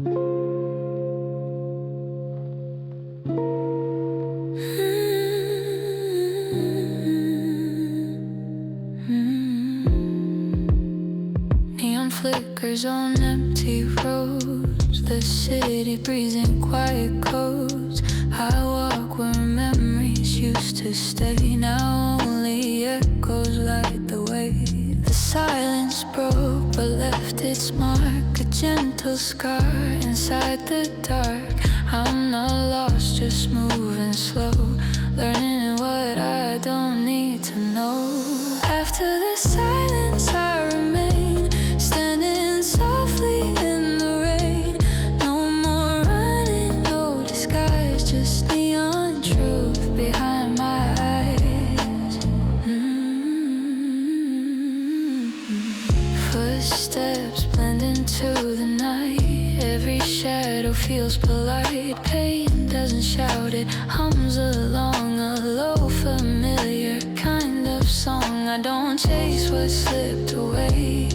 Neon flickers on empty roads, the city breathes in quiet codes. I walk where memories used to stay, now only echoes light the way. The silence broke but left its mark, a gentle scar inside the dark. I'm not lost, just moving slow, learning what I don't need to know. After the silence I remain, standing softly in the rain. No more running, no disguise, just neon truth behind my eyes. Footsteps blend into the night, every shadow feels polite. Pain doesn't shout, it hums along, a low familiar kind of song. I don't chase what slipped away,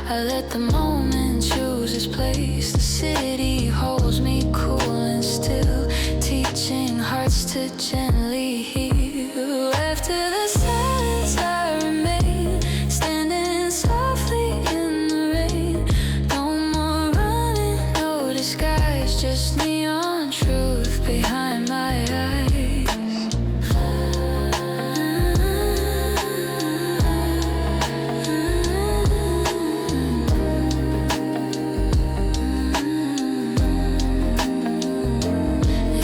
I let the moment choose its place. The city holds me cool and still, teaching hearts to gently heal. After the silence I remain, standing softly in the rain. No more running, no disguise, just neon truth behind my eyes.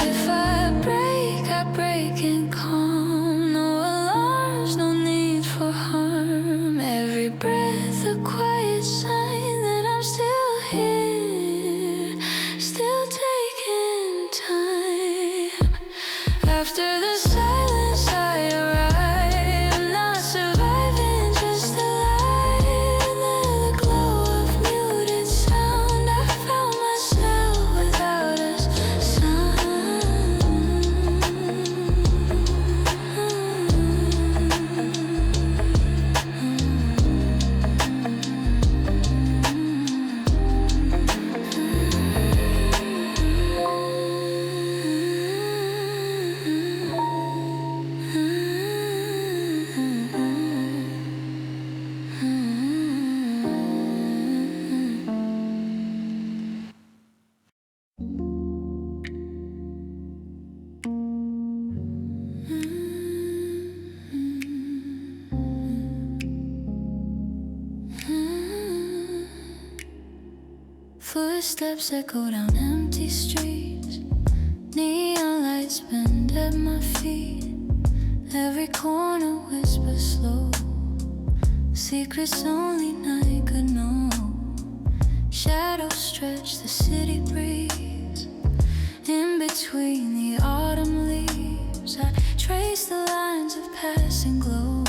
If I break in calm, no alarms, no need for harm. Every breath a quiet sign that I'm still here, still taking time. After the silence I arrive, not surviving, just alive. Under the glow of muted sound, I found myself without a Footsteps echo down empty streets, neon lights bend at my feet. Every corner whispers slow, secrets only night could know. Shadows stretch, the city breathes. In between the autumn leaves, I trace the lines of passing glow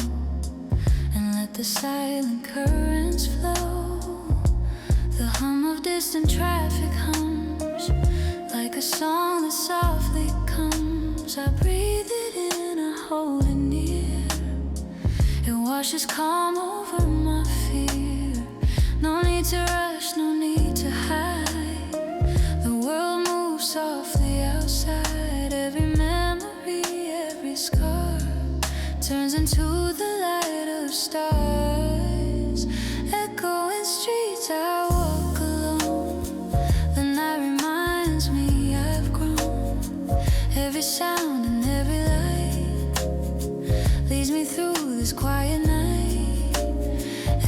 and let the silent currents flow. The hum of distant traffic hums like a song that softly comes. I breathe it in, I hold it near. It washes calm over my fear. No need to rush, no need to hide. The world moves softly outside. Every memory, every scar turns into the light of stars. Echoing streets, I walk alone. The night reminds me I've grown. Every sound and every light leads me through this quiet night.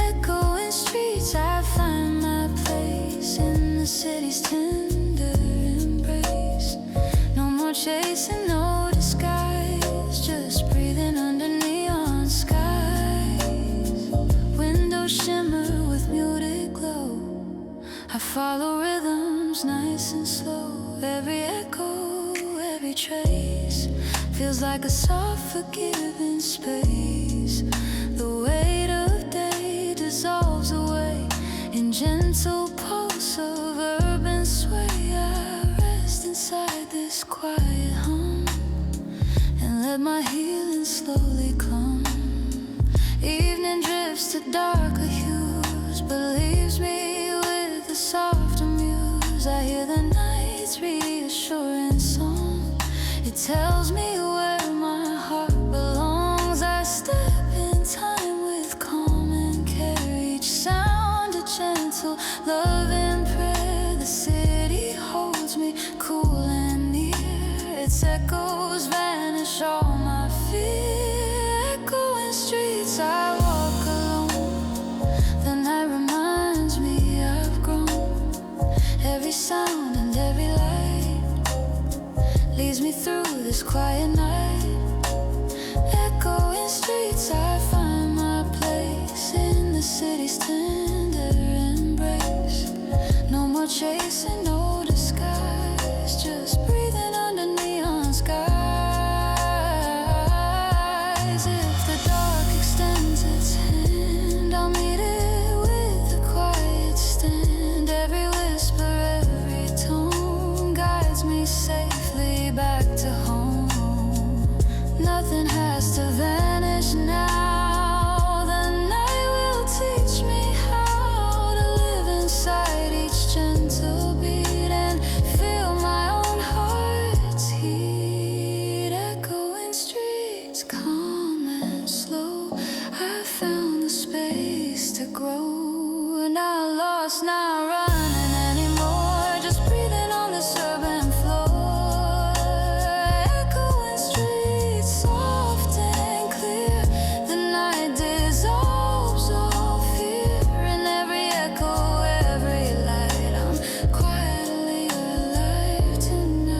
Echoing streets, I find my place in the city's tender embrace. No more chasing, no disguise, just breathing under neon skies. Windows shimmer with muted glow. I follow rhythms nice and slow. Every echo, every trace feels like a soft forgiving space. The weight of day dissolves away in gentle pulse of urban sway. I rest inside this quiet hum and let my healing slowly come. Evening drifts to darker hues, but leaves me with a softer muse. stars, I hear the night's reassuring song. It tells me where my heart belongs. I step in time with calm and care. Each sound a gentle love and prayer. The city holds me cool and near. Its echoes vanish all my fear. Echoing streets I walk alone. The night reminds me I've grown. Every sound and every light leads me through this quiet night. Echoing streets I find my place in the city's tender embrace. No more chasing, no disguise, just breathing under neon skies. If the dark extends its hand, I'll meet it with a quiet stand. Every whisper, every tone guides me safely back to home. Nothing has to vanish now. The night will teach me how to live inside each gentle beat and feel my own heart's heat. Echoing streets, calm and slow, I found the space to grow. Not lost, not running anymore, just breathing on this urban floor. Echoing streets, soft and clear. The night dissolves all fear. In every echo, every light, I'm quietly alive tonight.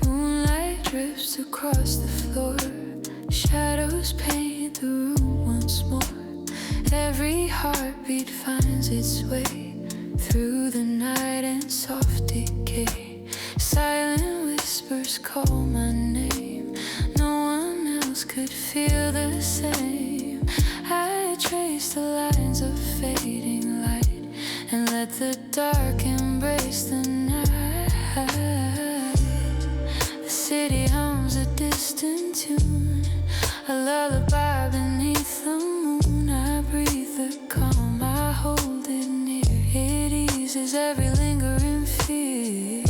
Moonlight drips across the floor. Shadows paint the room once more. Every heartbeat finds its way through the night and soft decay. Silent whispers call my name. No one else could feel the same. I trace the lines of fading light and let the dark embrace the night. The city hums a distant tune, a lullaby beneath the moon. I breathe the calm, I hold it near. It eases every lingering fear.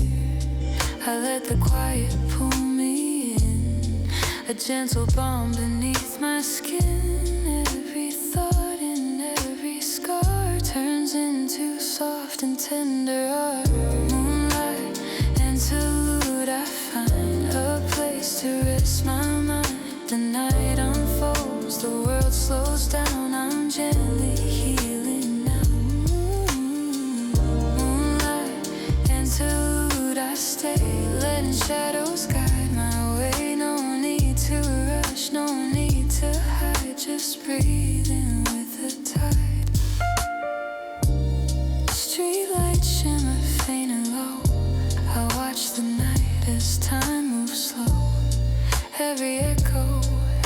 I let the quiet pull me in, a gentle balm beneath my skin. Every thought and every scar turns into soft and tender art. Moonlight interlude, I find a place to rest my mind. The night unfolds, the world slows down. I'm gently healing now. Moonlight interlude, I stay, letting shadows guide my way. No need to rush, no need to hide, just breathing with the tide. Streetlights shimmer faint and low. I watch the night as time moves slow. Every echo,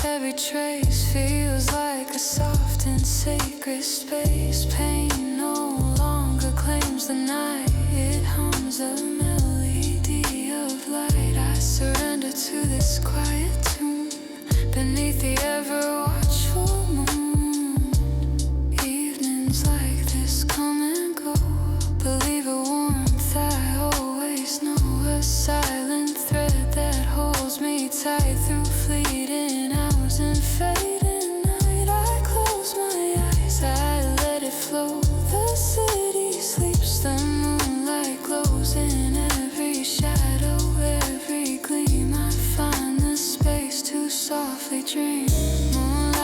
every trace feels like a soft and sacred space. Pain no longer claims the night. It hums a melody of light. I surrender to this quiet tune beneath the ever watchful moon. Evenings like this come and go. Believe a warmth I always know. A silent thread that holds me tight through fleeting hours and fading night. I close my eyes, I let it flow. The city sleeps, the moonlight glows in every shadow, every gleam. I find the space to softly dream. Moonlight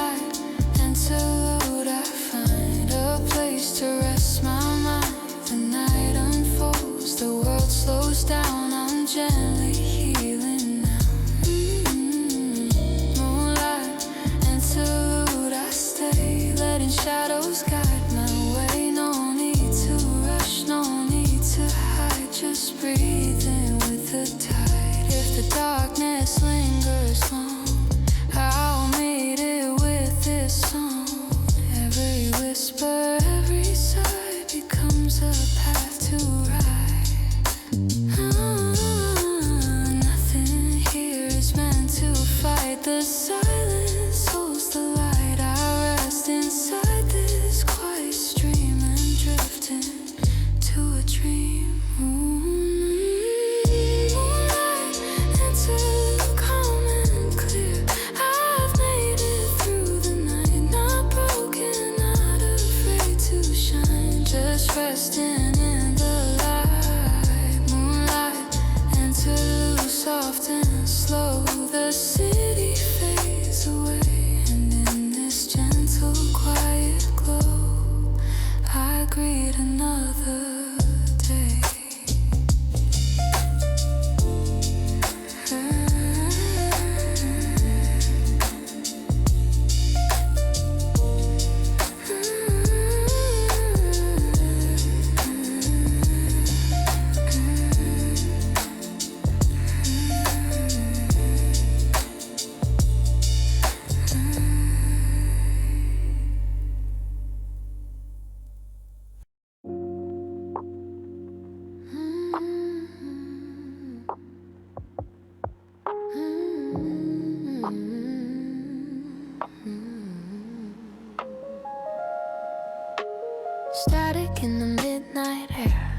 Static in the midnight air,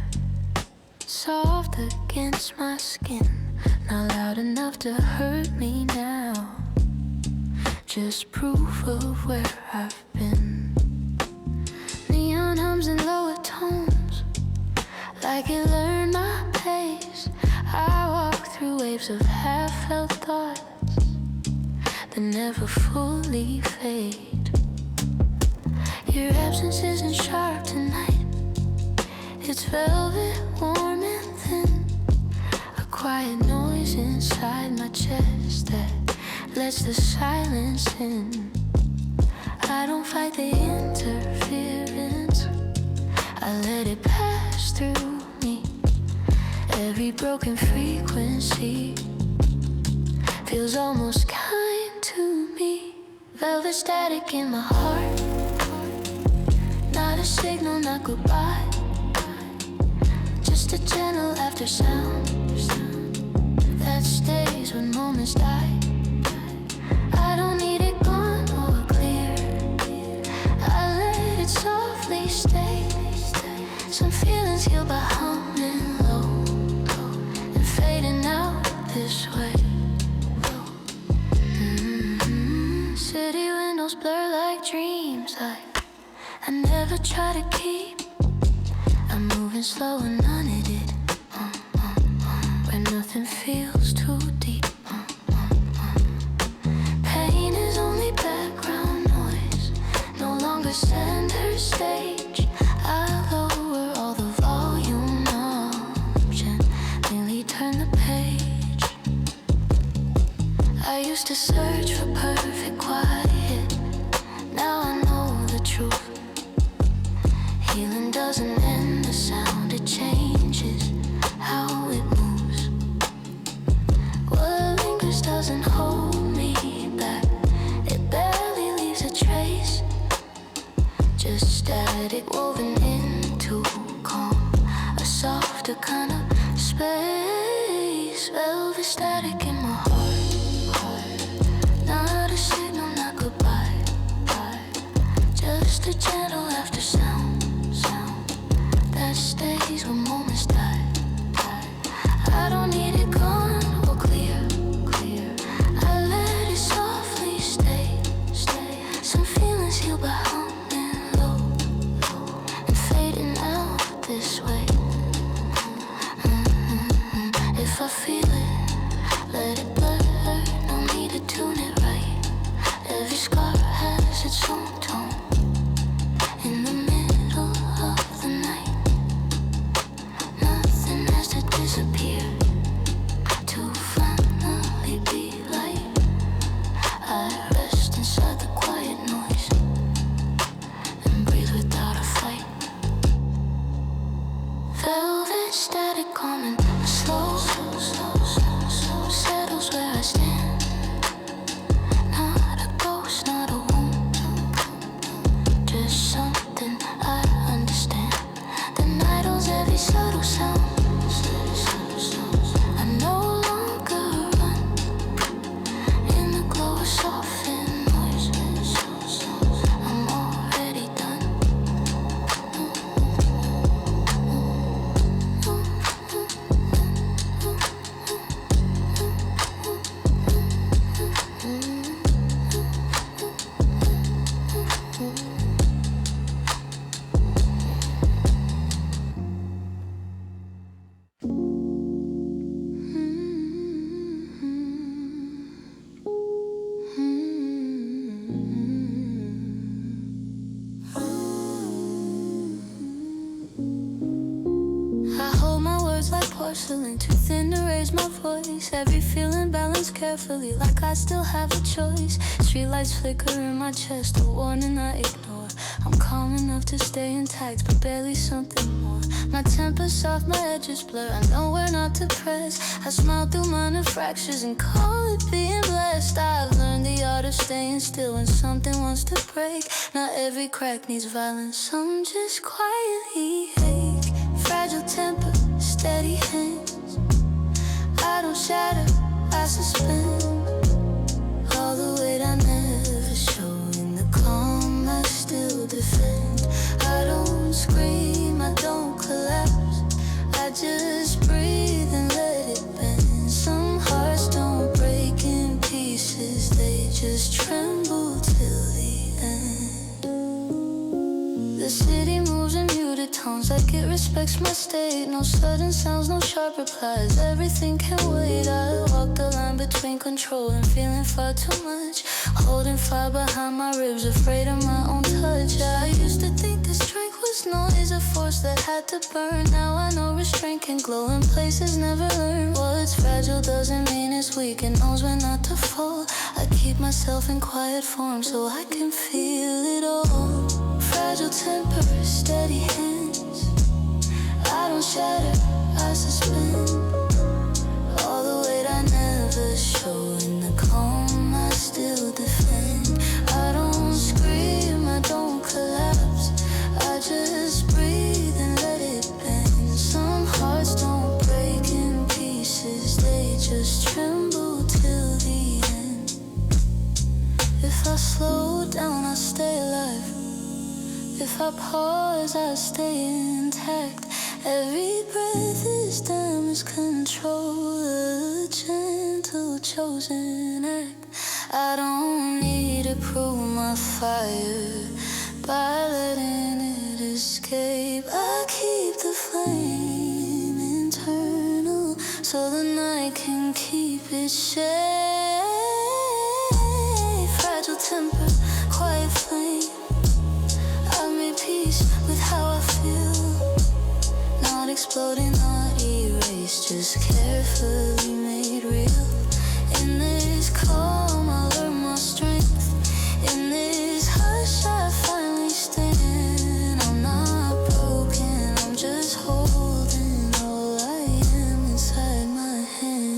soft against my skin, not loud enough to hurt me now, just proof of where I've been. Neon hums in lower tones, like it learned my pace. I walk through waves of half-felt thoughts that never fully fade. Your absence isn't sharp tonight, it's velvet, warm and thin, a quiet noise inside my chest that lets the silence in. I don't fight the interference, I let it pass through me. Every broken frequency feels almost kind to me. Velvet static in my heart, not a signal, not goodbye, just a gentle after sound that stays when moments die. I don't need it gone or clear, I let it softly stay. Some feelings heal by humming low and fading out this way. City windows blur like dreams I never try to keep. I'm moving slow and unaided, where nothing feels too deep. Pain is only background noise, no longer center stage. I lower all the volume knobs and nearly turn the page. I used to search for perfect quiet, now I know the truth. Healing doesn't end the sound, it changes how it moves. What lingers doesn't hold me back, it barely leaves a trace, just static woven into calm, a softer kind of space. Velvet static in my heart, not a signal, not goodbye, just a gentle after sound that stays when moments die. I don't need it gone or clear, I let it softly stay. Some feelings heal by humming low and fading out this way. If I feel it, let it blur, no need to tune it right. Every scar has its own tone. In the middle of the night, nothing has to disappear to finally be light. I rest inside the quiet noise and breathe without a fight. Velvet static calming, slow settles where I stand. Not a ghost, not a wound, just something I understand. The night holds every subtle sound, I no longer run in the glow of softened noise. I'm already done. I hold my words like porcelain, too thin to raise my voice. Every feeling balanced carefully, like I still have a choice. Streetlights flicker in my chest, a warning I ignore. I'm calm enough to stay intact, but barely something more. My temper's soft, my edges blur, I know where not to press. I smile through minor fractures and call it being blessed. I've learned the art of staying still when something wants to break. Not every crack needs violence, some just quietly ache. Fragile temper, steady hands, I don't shatter, I suspend all the weight I never show. In the calm I still defend, I don't tones like it respects my state. No sudden sounds, no sharp replies. Everything can wait. I walk the line between control and feeling far too much. Holding fire behind my ribs, afraid of my own touch. I used to think this drink was noise, a force that had to burn. Now I know restraint can glow in places never learned. What's fragile doesn't mean it's weak, it knows when not to fall. I keep myself in quiet form so I can feel it all. Fragile temper, steady hands. I don't shatter, I suspend. All the weight I never show in the calm I still defend. I don't scream, I don't collapse. I just breathe and let it bend. Some hearts don't break in pieces, they just tremble till the end. If I slow down, I stay alive. If I pause, I stay intact. Every breath is damage control, a gentle chosen act. I don't need to prove my fire by letting it escape. I keep the flame internal so the night can keep its shade. Fragile temper, quiet flame. I've made peace with how I feel. Not exploding, not erased, just carefully made real. In this calm, I learn my strength. In this hush, I finally stand. I'm not broken, I'm just holding all I am inside my hands.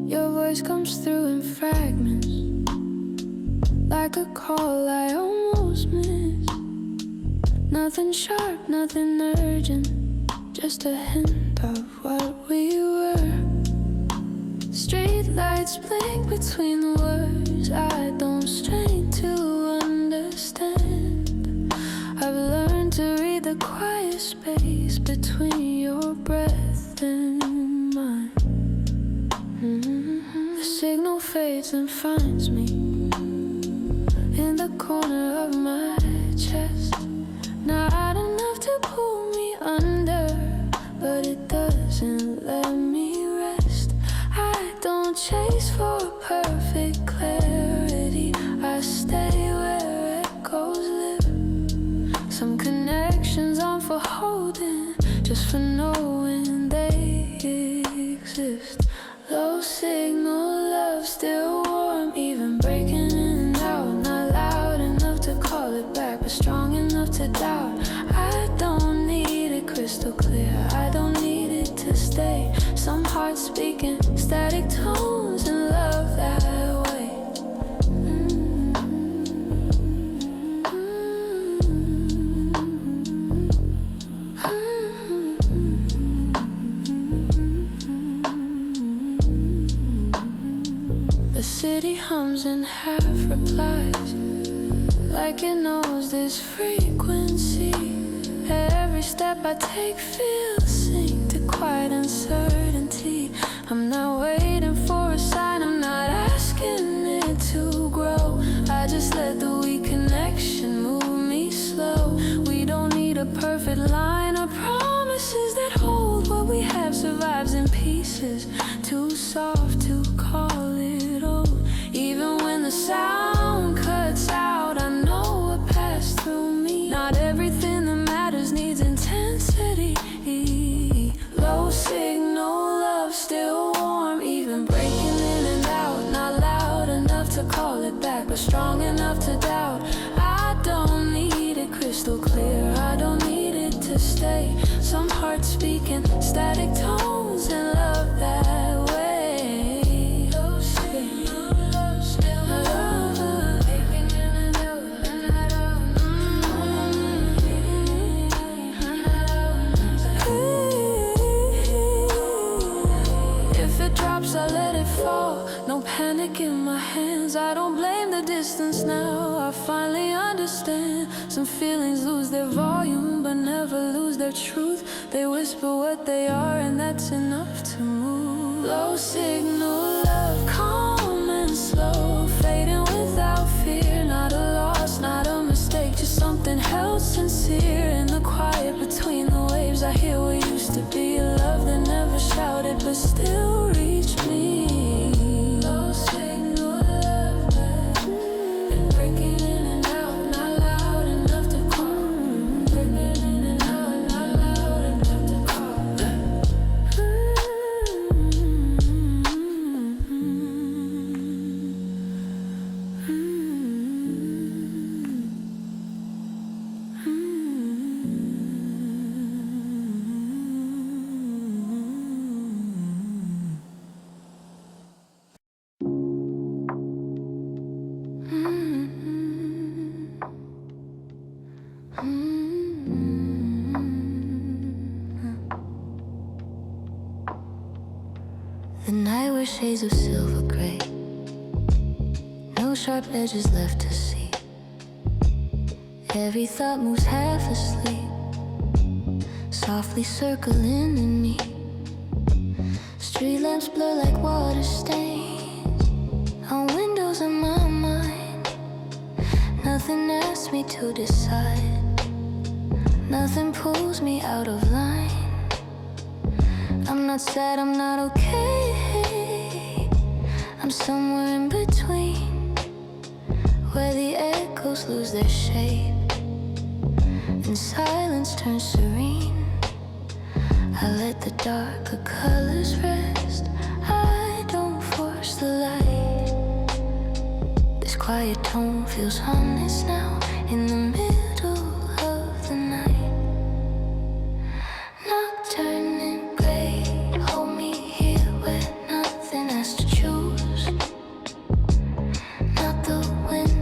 Your voice comes through in fragments, like a call I almost miss. Nothing sharp, nothing urgent, just a hint of what we were. Street lights blink between the words I don't strain to understand. I've learned to read the quiet space between your breath and mine. The signal fades and finds me in the corner of my chest. Not enough to pull me under, but it doesn't let me rest. I don't chase for perfect clarity, I stay where echoes live. Some connections aren't for holding, just for knowing they exist. Low signal love, still warm, even breaking in and out. Not loud enough to call it back, but strong enough to doubt. I don't need it crystal clear, I don't need it to stay. Some hearts speaking static tones and love that way. The city hums and half replies, like it knows this frequency. Every step I take feels synced to quiet uncertainty. I'm not waiting for a sign, I'm not asking it to grow. I just let the weak connection move me slow. We don't need a perfect line or promises that hold what we have survives in pieces. Too soft to call it old. Even when the sound cuts out, I know what passed through me. Not everything that matters needs intensity. Low signal love, still warm, even breaking in and out. Not loud enough to call it back, but strong enough to doubt. I don't need it crystal clear, I don't need it to stay. Some hearts speaking static tones and love that way. drops, I let it fall. No panic in my hands, I don't blame the distance now. I finally understand. Some feelings lose their volume, but never lose their truth. They whisper what they are, and that's enough to move. Low signal love, calm and slow, fading without fear. Not a loss, not a mistake, just something held sincere. In the quiet between the waves, I hear what used to be a love that never shouted, but still reached me. Low signal love, been breaking in and out, not loud enough to call. Breaking in and out, not loud enough to call. The night wears shades of silver gray, no sharp edges left to see. Every thought moves half asleep, softly circling the need. Street lamps blur like water stains on windows in my mind. Nothing asks me to decide, nothing pulls me out of line. I'm not sad, I'm not okay, I'm somewhere in between, where the echoes lose their shape and silence turns serene. I let the darker colors rest, I don't force the light. This quiet tone feels honest now, in the middle of the night. Nocturne in gray, hold me here where nothing has to choose. Not the wind,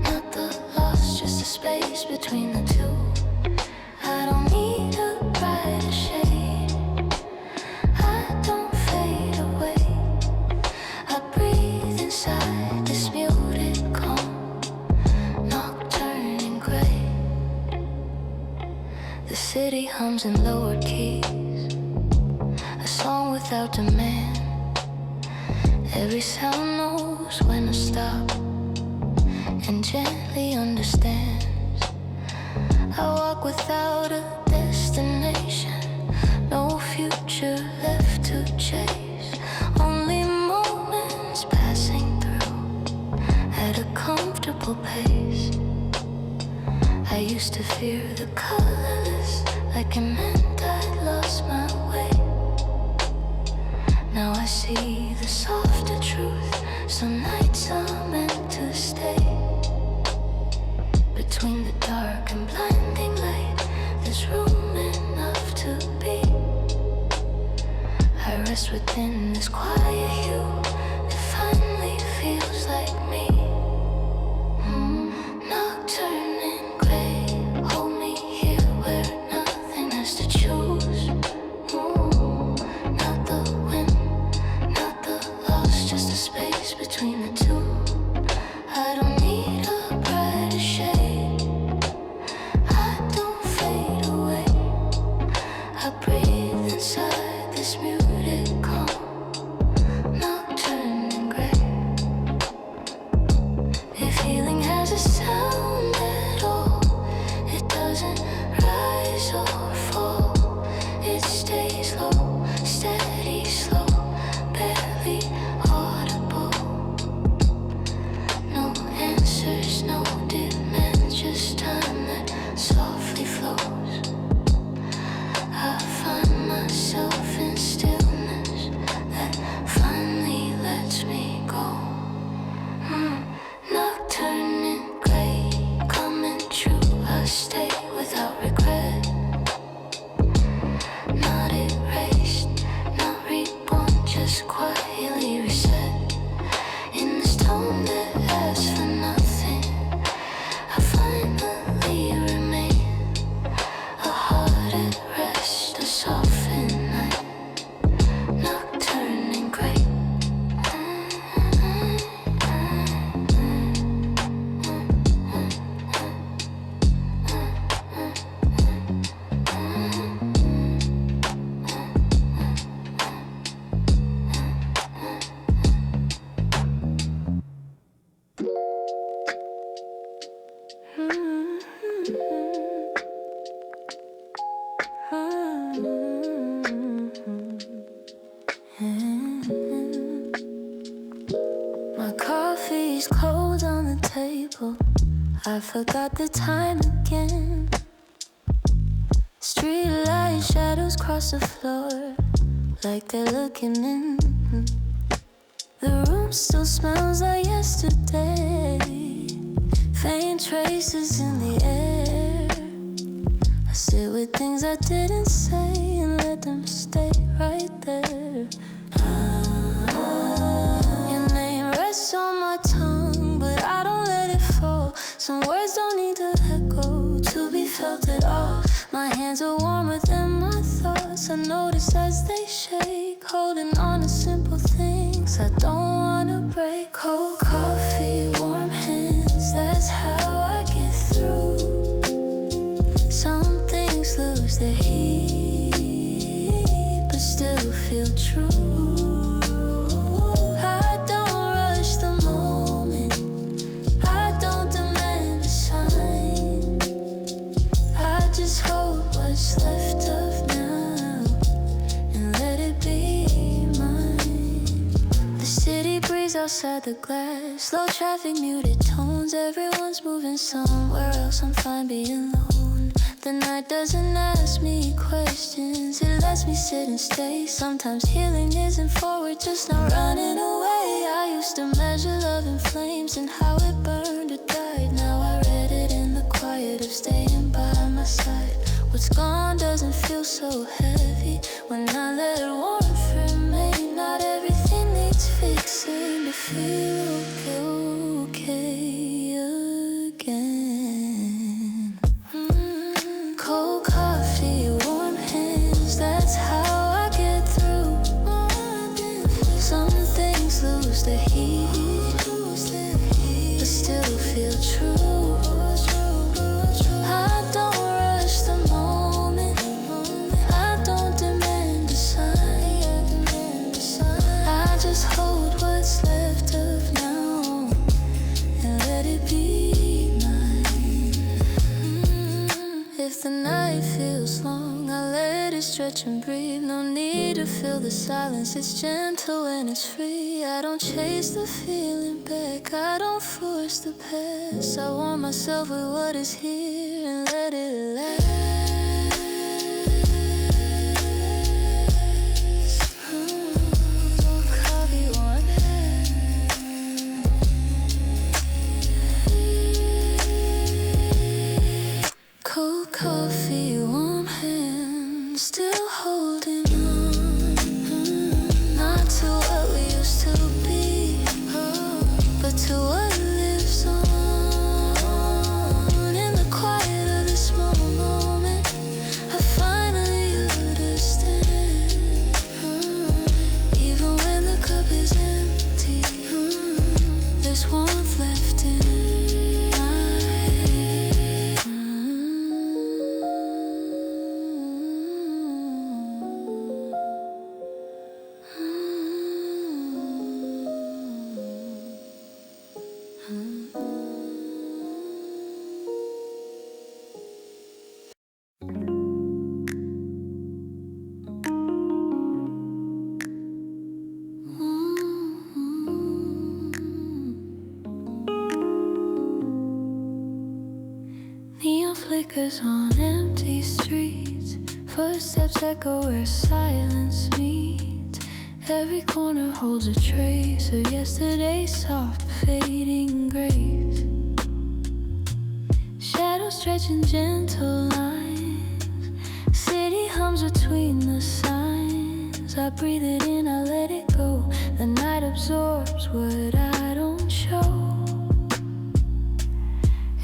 not the loss, just the space between the two. I don't need a brighter shade, I don't fade away. I breathe inside this muted calm. Nocturne in gray. The city hums in lowered keys, a song without demand. Every sound knows when to stop and gently understands. I walk without a destination, no future left to chase, only moments passing through at a comfortable pace. I used to fear the colorless, like it meant I'd lost my way. Now I see the softer truth, some nights are meant to stay. Between the dark and blinding light, there's room enough to be. I rest within this quiet hue that finally feels like me. Nocturne in gray, hold me here where nothing has to choose. Not the wind, not the loss, just the space between the two. I don't need a brighter shade, I don't fade away. I breathe inside this muted calm. Nocturne in gray. If healing has a sound at all, it doesn't rise or fall. It stays low, steady, slow, barely audible. No answers, no demands, just time that softly flows. I find myself in stillness that finally lets me go. Nocturne in gray, coming true, I stay without regret. Not erased, not reborn, just quietly My coffee's cold on the table. I forgot the time again. Streetlight shadows cross the floor like they're looking in. The room still smells like yesterday. Faint traces in the air. I sit with things I didn't say and let them stay right there. Your name rests on my tongue, but I don't let it fall. Some words don't need to echo to be felt at all. My hands are warmer than my thoughts. I notice as they shake, holding on to simple things I don't wanna break. Cold coffee, warm hands, that's how I get through. Some things lose their heat, but still feel true. I don't rush the moment, I don't demand a sign. I just hold what's left of now and let it be mine. The city breeze outside the glass, slow traffic, muted tones. Everyone's moving somewhere else, I'm fine being alone. The night doesn't ask me questions, it lets me sit and stay. Sometimes healing isn't forward, just not running away. I used to measure love in flames and how it burned or died. Now I read it in the quiet of staying by my side. What's gone doesn't feel so heavy when I let warmth remain. Not everything needs fixing to feel okay again. Cold coffee, warm hands, that's how I get through. Some things lose their heat, but still feel true. I don't rush the moment, I don't demand a sign. I just hold what's left of now and let it be mine. If the night feels long, I let it stretch and breathe. No need to feel the silence, it's gentle and it's free. I don't chase the feeling back, I don't force the past. I warm myself with what is here and let it last. Coffee, warm hands. Cold coffee, warm hands, still holding on. Not to what we used to be, but to what lives on. In the quiet of this small moment, I finally understand. Even when the cup is empty, there's warmth left in neon flickers on empty streets. Footsteps echo where silence meets. Every corner holds a trace of yesterday's soft fading grace. Shadows stretching gentle lines. City hums between the signs. I breathe it in, I let it go. The night absorbs what I don't show.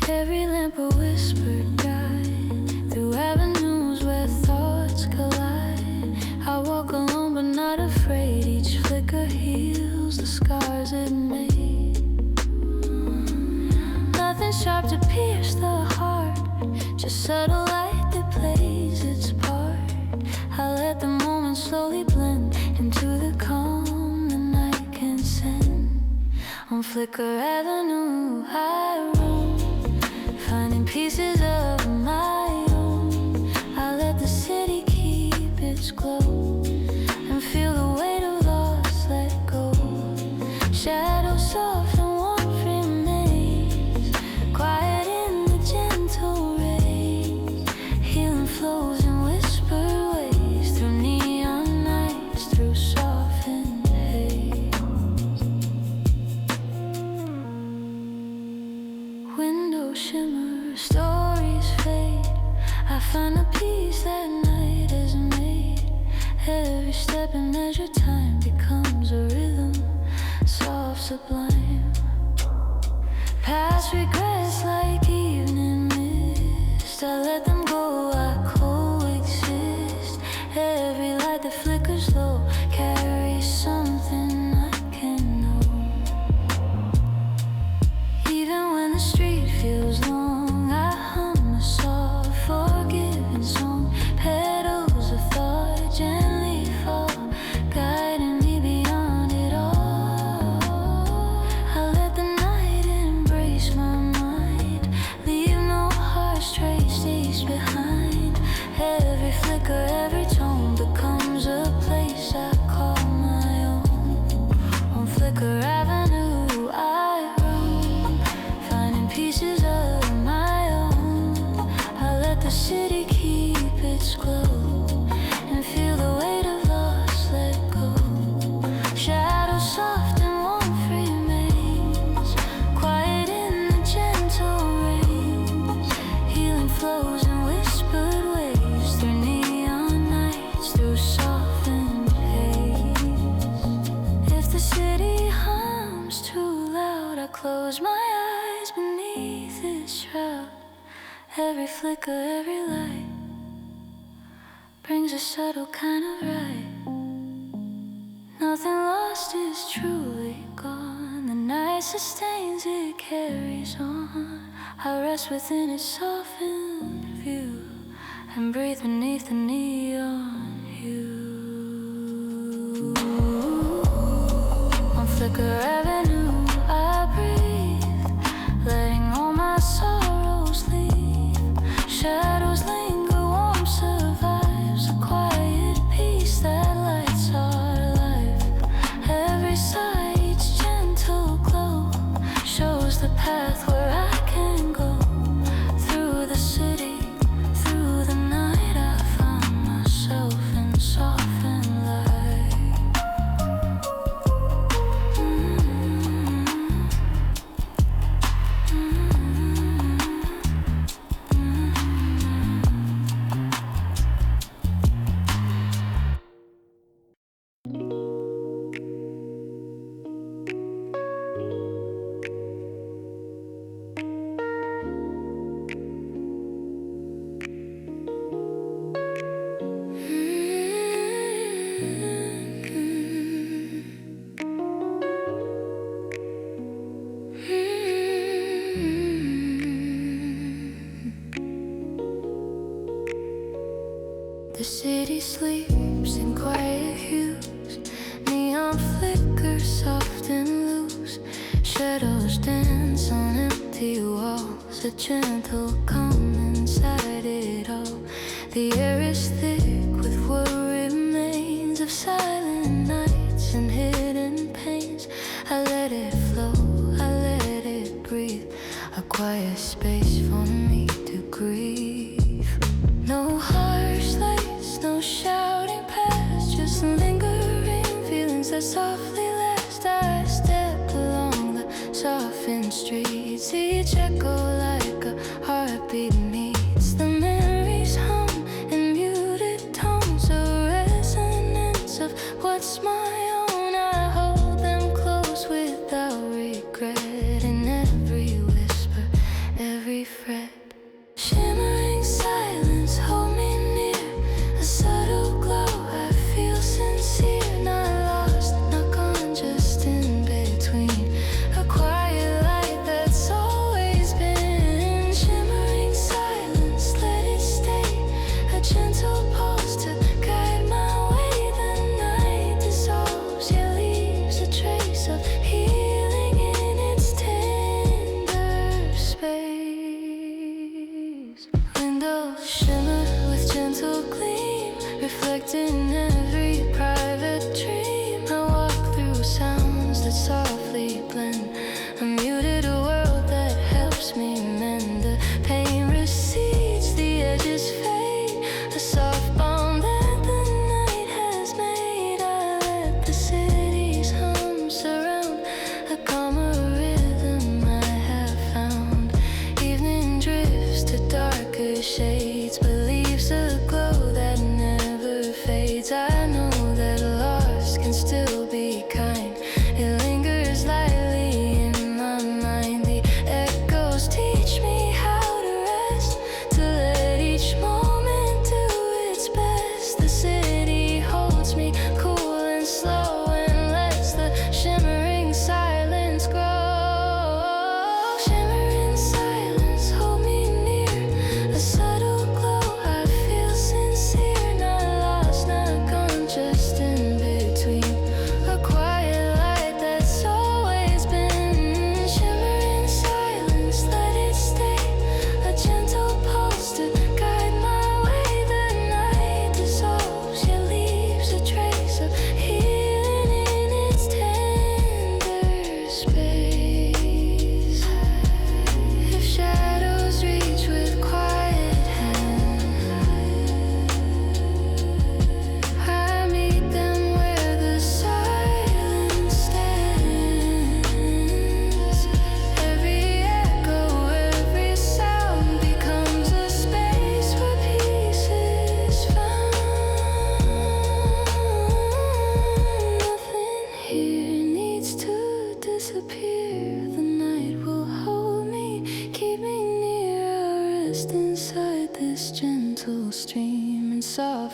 Every lamp a whispered guide through avenues where thoughts collide. I walk alone but not afraid. Each flicker heals the scars it made. Nothing sharp to pierce the heart, just subtle light that plays its part. I let the moment slowly blend into the calm the night can send. On Flickr Avenue I roam, finding pieces of my own. I let the city keep its glow and feel the weight of loss let go. Shadows so sublime. Past regrets like evening mist, I let them go, I coexist. Every light that flickers low carries something I can know. Even when the street feels long, I hum a soft forgiving song. Petals of thought gently fall, guiding me beyond it all. I let the night embrace my mind, leave no harsh trace stays behind. Every flicker, every tone becomes a place I call my own. On Flickr Avenue I roam, finding pieces of my own. I let the city keep its glow and feel the weight of loss let go. Shadows soft and warmth remains, quiet in the gentle rains. Healing flows in whispered waves through neon nights, through softened haze. If the city hums too loud, I close my eyes beneath its shroud. Every flicker, every light brings a subtle kind of right. Nothing lost is truly gone. The night sustains, it carries on. I rest within its softened view and breathe beneath the neon hue. On Flickr Avenue I breathe, letting all my sorrows leave. Shadows linger, warmth survives, a quiet peace that lights our life. Every sigh, each gentle glow shows the path where I can go. Through the city, through the night, I find myself in softened light. The city sleeps in quiet hues, neon flickers soft and loose. Shadows dance on empty walls, a gentle calm inside it all. The air is thick with what remains of silent nights and hidden pains. I let it flow, I let it breathe, a quiet space for me to grieve. No harsh lights, no shouting past, just lingering feelings that softly last. I step along the softened streets, each echo like a heartbeat meets the memories hum in muted tones, a resonance of what's my own. I hold them close without regret, in every whisper, every fret. Shimmering silence, hold me near, a subtle glow, I feel sincere. Not lost, not gone, just in between, a quiet light that's always been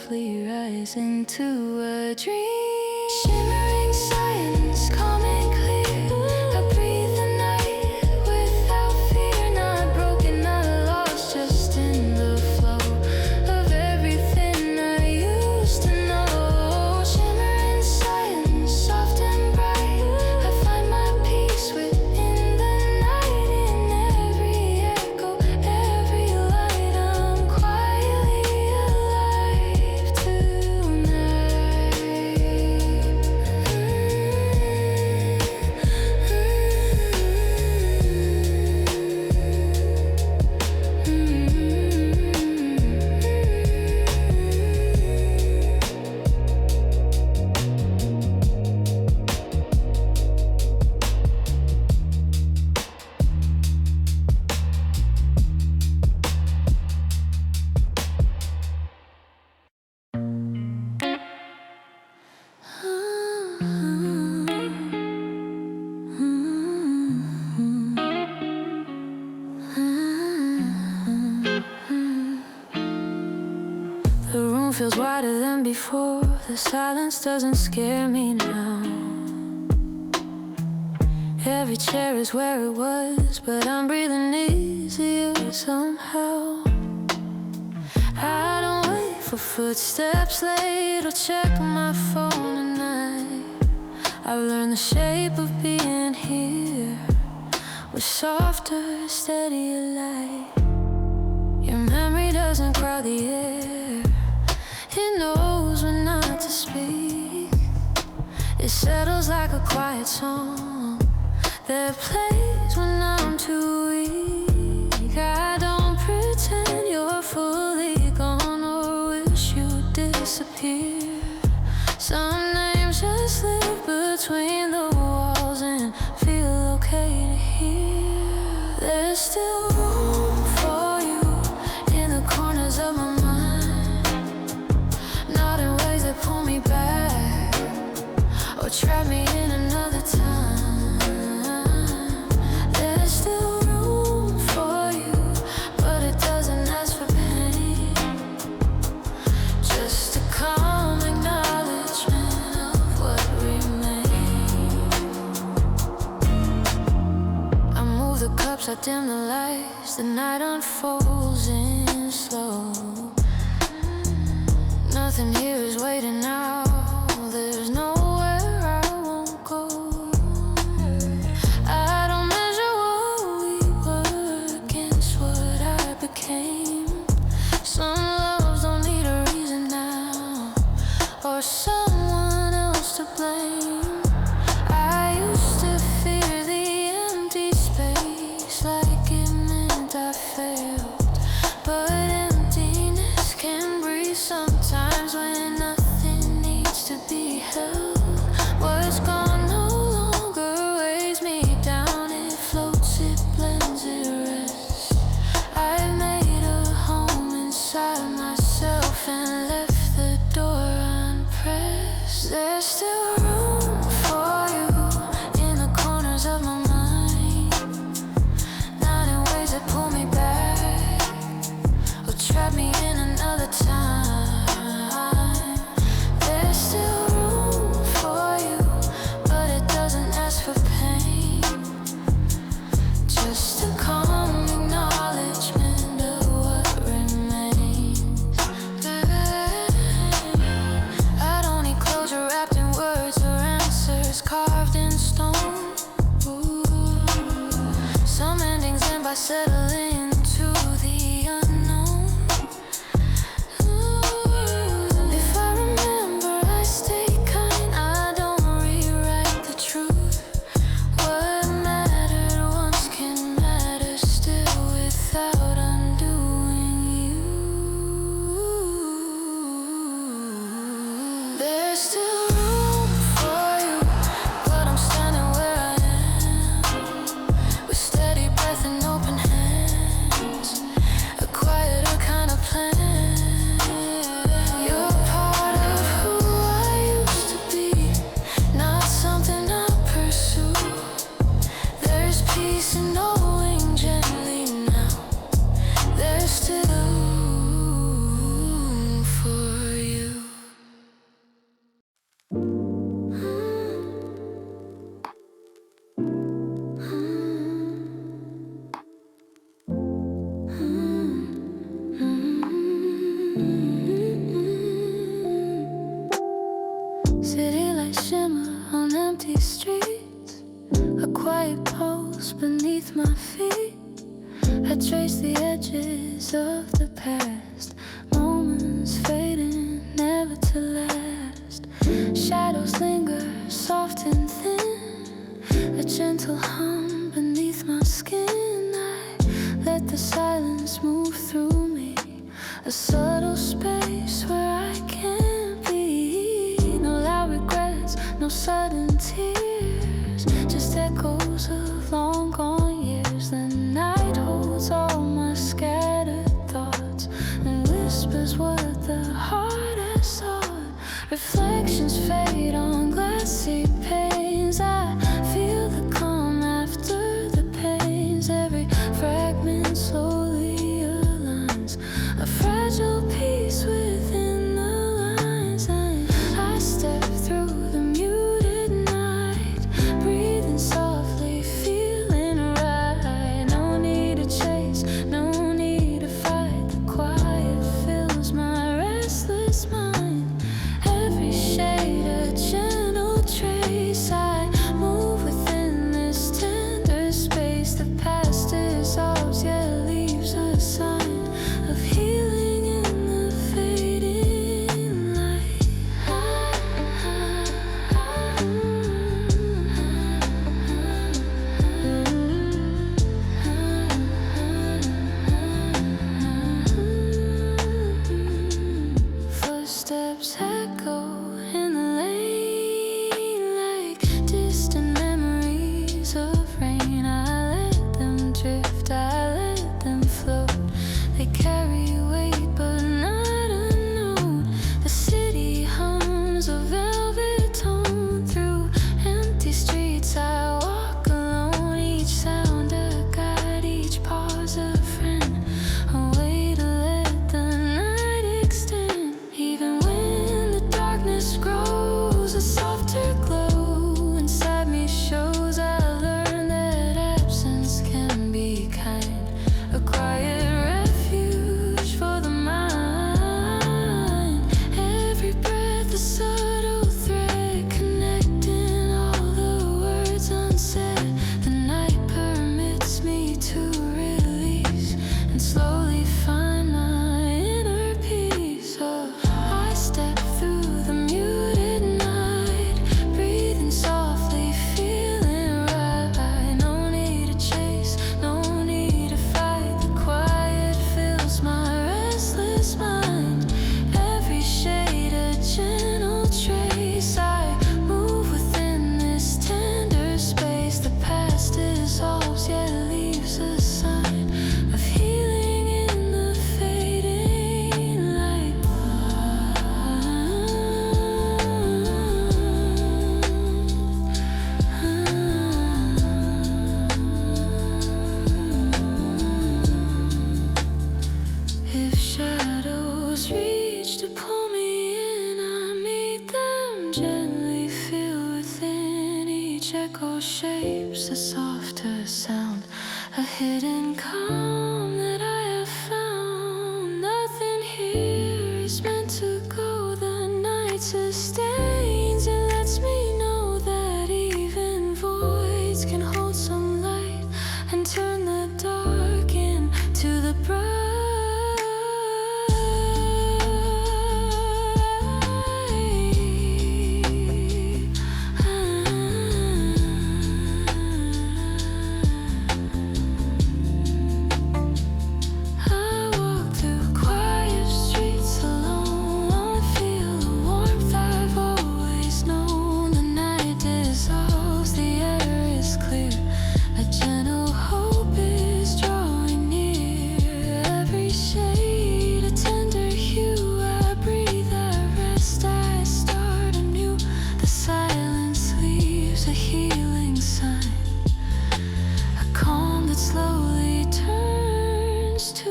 softly rising to a dream. Shimmering silence, calm and clear. I breathe the night without fear. Not broken, not lost, just in the flow of everything I used to know. Shimmering silence, soft and bright. I find my peace within the night. In every echo, every light, I'm quietly alive tonight. The room feels wider than before. The silence doesn't scare me now. Every chair is where it was, but I'm breathing easier somehow. I don't wait for footsteps late or check my phone at night. I've learned the shape of being here with softer, steadier light. Your memory doesn't crowd the air. It knows when not to speak. It settles like a quiet song that plays when I'm too weak. I don't pretend you're fully gone or wish you'd disappear. Some names just live between the walls and feel okay to hear. There's still room for you in the corners of my mind, not in ways that pull me back or trap me in another time. There's still room for you, but it doesn't ask for pain, just a calm acknowledgement of what remains. I move the cups, I dim the lights. The night unfolds in slow. Nothing here is waiting now. There's nowhere I won't go. I don't measure what we were against what I became. Some loves don't need a reason now, or someone else to blame. I used to fear the empty space, like it meant I failed. But emptiness can breathe sometimes when nothing needs to be held. What's gone no longer weighs me down. It floats, it blends, it rests. I've made a home inside myself and left the door unpressed. There's still room for you in the corners of my mind, not in ways that pull me back or trap me in another time. There's still room for you, but it doesn't ask for pain, just a calm acknowledgement of what remains. I don't need closure wrapped in words or answers carved in stone. Ooh. Some endings end by settling to the unknown. If I remember, I stay kind. I don't rewrite the truth. What mattered once can matter still without undoing you. There's still room for you, but I'm standing where I am, with steady breath and open hand. a quiet pulse beneath my feet. I trace the edges of the past, moments fading, never to last. Shadows linger, soft and thin, a gentle hum beneath my skin. I let the silence move through me, a subtle space where I can't be. No loud regrets, no sudden tears, just echoes of long gone years. The night holds all my scattered thoughts and whispers what the heart has sought. Reflections fade on glassy panes. I feel the calm after the pains. Every fragment slowly aligns, a fragile piece within the lines. And I step through the muted night, breathing softly, feeling right. No need to chase, no need to fight. The quiet fills my restless mind. Every shade a gentle trace. I move within this tender space. The past dissolves, yet leaves a sign of healing in the fading light. Footsteps echo in the lane like distant memories of rain. I let them drift, I let them float. They carry weight but not unknown. The city hums a velvet tone through empty streets. I walk alone, each sound a guide, each pause a friend, a way to let the night extend. Even when the darkness grows, a softer glow inside me shows. I learn that absence can be kind, a quiet refuge for the mind. Every breath a subtle thread connecting all the words unsaid. The night permits me to release and slowly find my inner peace. Oh, I step through the muted night, breathing softly, feeling right. No need to chase, no need to fight. The quiet fills my restless mind. Every shade a gentle trace. I move within this tender space. The past dissolves, yet leaves a sign of healing in the fading light. If shadows reach to pull me in, I meet them gently, feel within. Each echo shapes a softer sound, a hidden calm that I have found. Nothing here is meant to go. The night sustains, it lets me know that even voids can hold some light and turn the dark into the bright. I walk through quiet streets alone. I feel the warmth I've always known. The night dissolves, the air is clear. A gentle hope is drawing near. Every shade a tender hue. I breathe, I rest, I start anew. The silence leaves a healing sign, a calm that slowly turns to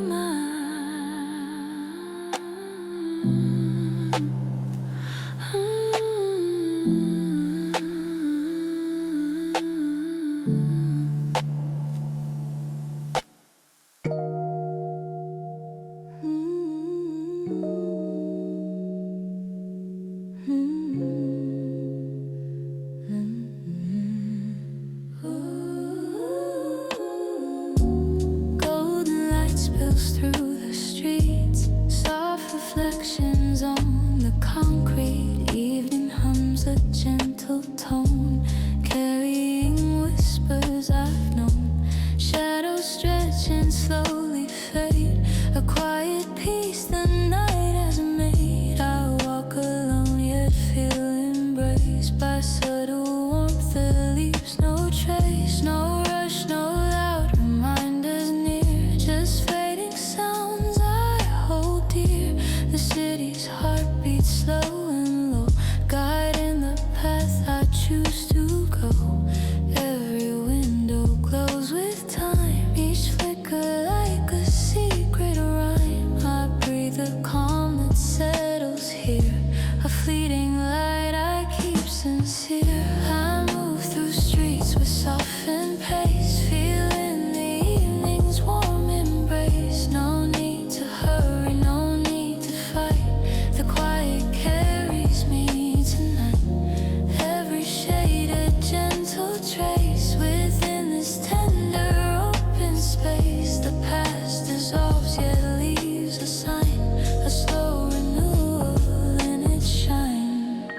mine. wheels through the streets. Soft reflections on the concrete. Evening hums a gentle tone, carrying whispers I've known. Shadows stretch and slowly fade, a quiet peace the night has made. I walk alone yet feel embraced by subtle warmth that leaves no trace. No rush, no loud reminders near, just fading sounds I hold dear. The city's heart beats slow and low, guiding the path I choose to go. Every window glows with time, each flicker like a secret rhyme. I breathe the calm that settles here, a fleeting light I keep sincere. I move through streets with softened pace, feeling the evening's warm embrace. No need to hurry, no need to fight, the quiet carries me tonight. Every shade a gentle trace within this tender open space. The past dissolves yet leaves a sign, a slow renewal in its shine.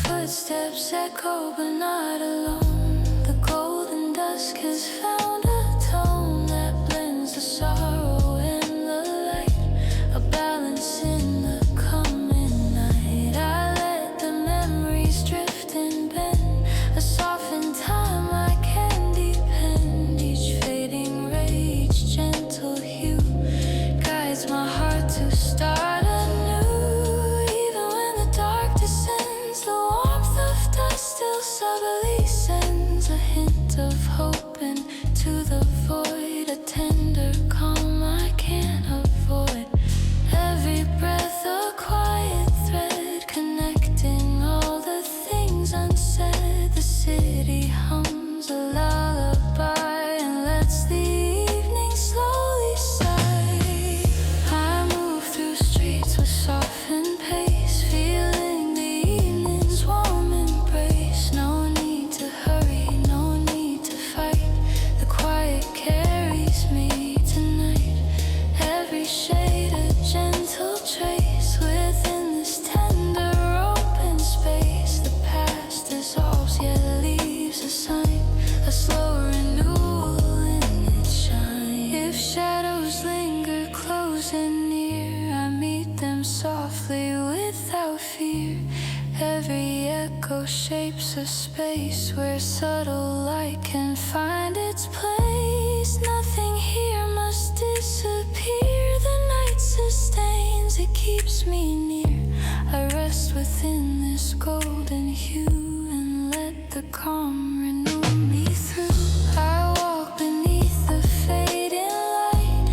Footsteps echo but not alone. The golden dusk has found a tone that blends the sorrow and the light, a balance in the coming night. I let the memories drift and bend, a softened time I can depend. Each fading ray, each gentle hue guides my heart to start anew. Even when the dark descends, the warmth of dusk still subtly sends a hint of hope into the void, a tender calm I can't avoid. Every breath a quiet thread, connecting all the things unsaid. The city hums a lullaby and lets the evening slowly sigh. I move through streets with softened pace, feeling the evening's warm embrace. No need to hurry, no need to fight, the quiet carries me tonight. Every shade a gentle trace within this tender open space. The past dissolves yet leaves a sign, a slow renewal in its shine. If shadows linger close and near, I meet them softly without fear. Every echo shapes a space where subtle light can find its place. Nothing here must disappear, the night sustains, it keeps me near. I rest within this golden hue and let the calm renew me through. I walk beneath the fading light,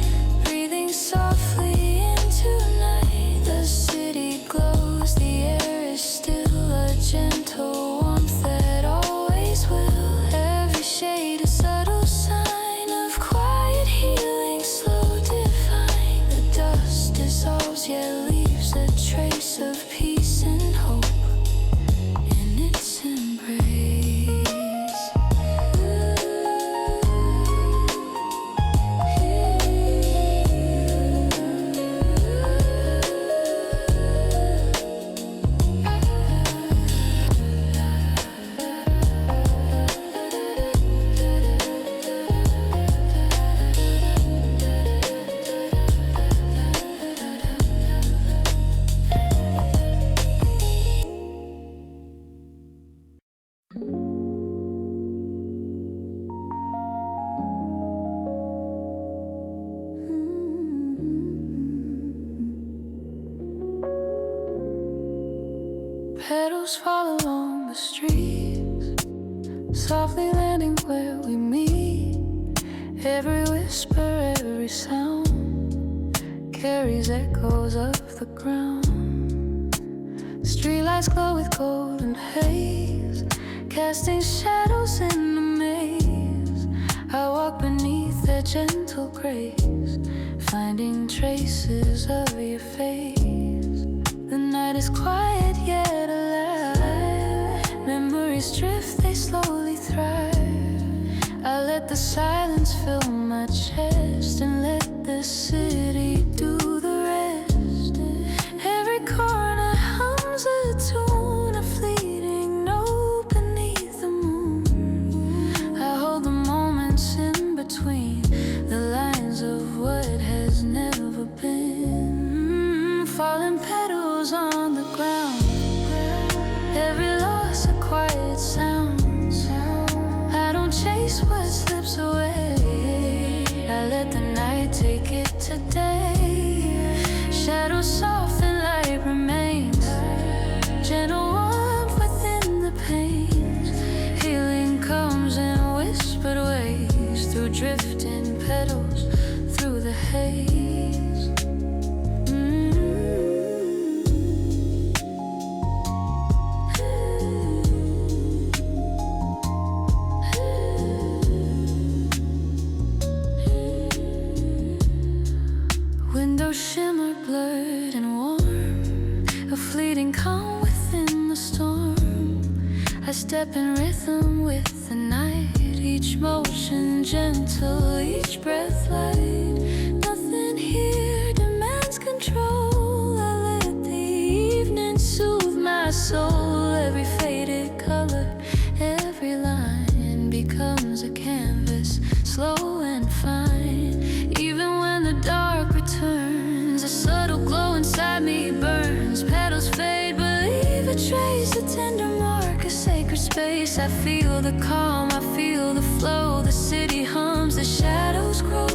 breathing softly into night. The city glows, the air is still, a gentle warmth that always will. Every shade a subtle sign of quiet healing, slow divine. The dust dissolves yet leaves a trace of peace and hope in its embrace. Petals fall along the streets, softly landing where we meet. Every whisper, every sound carries echoes of the ground. Streetlights glow with golden haze, casting shadows in the maze. I walk beneath their gentle grace, finding traces of your face. The night is quiet yet alive, memories drift, they slowly thrive. I let the silence hands fill my chest and let the city do the rest. Every corner hums a tune, a fleeting note beneath the moon. I hold the moments in between the lines of what has never been. Falling petals on the ground, every loss a quiet sound. I don't chase what slips away, I let the night take it today. Shadows soften, light remains, gentle warmth within the pains. Healing comes in whispered ways, through drifting petals, through the haze. Windows shimmer blurred and warm, a fleeting calm within the storm. I step in rhythm with the night, each motion gentle, each breath light. Nothing here demands control. I let the evening soothe my soul. Every faded color, every line becomes a canvas, slow and fine. Even when the dark returns, a subtle glow inside me burns. Petals fade, but leave a trace, a tender mark, a sacred space. I feel the calm, I feel the flow. The city hums, the shadows grow.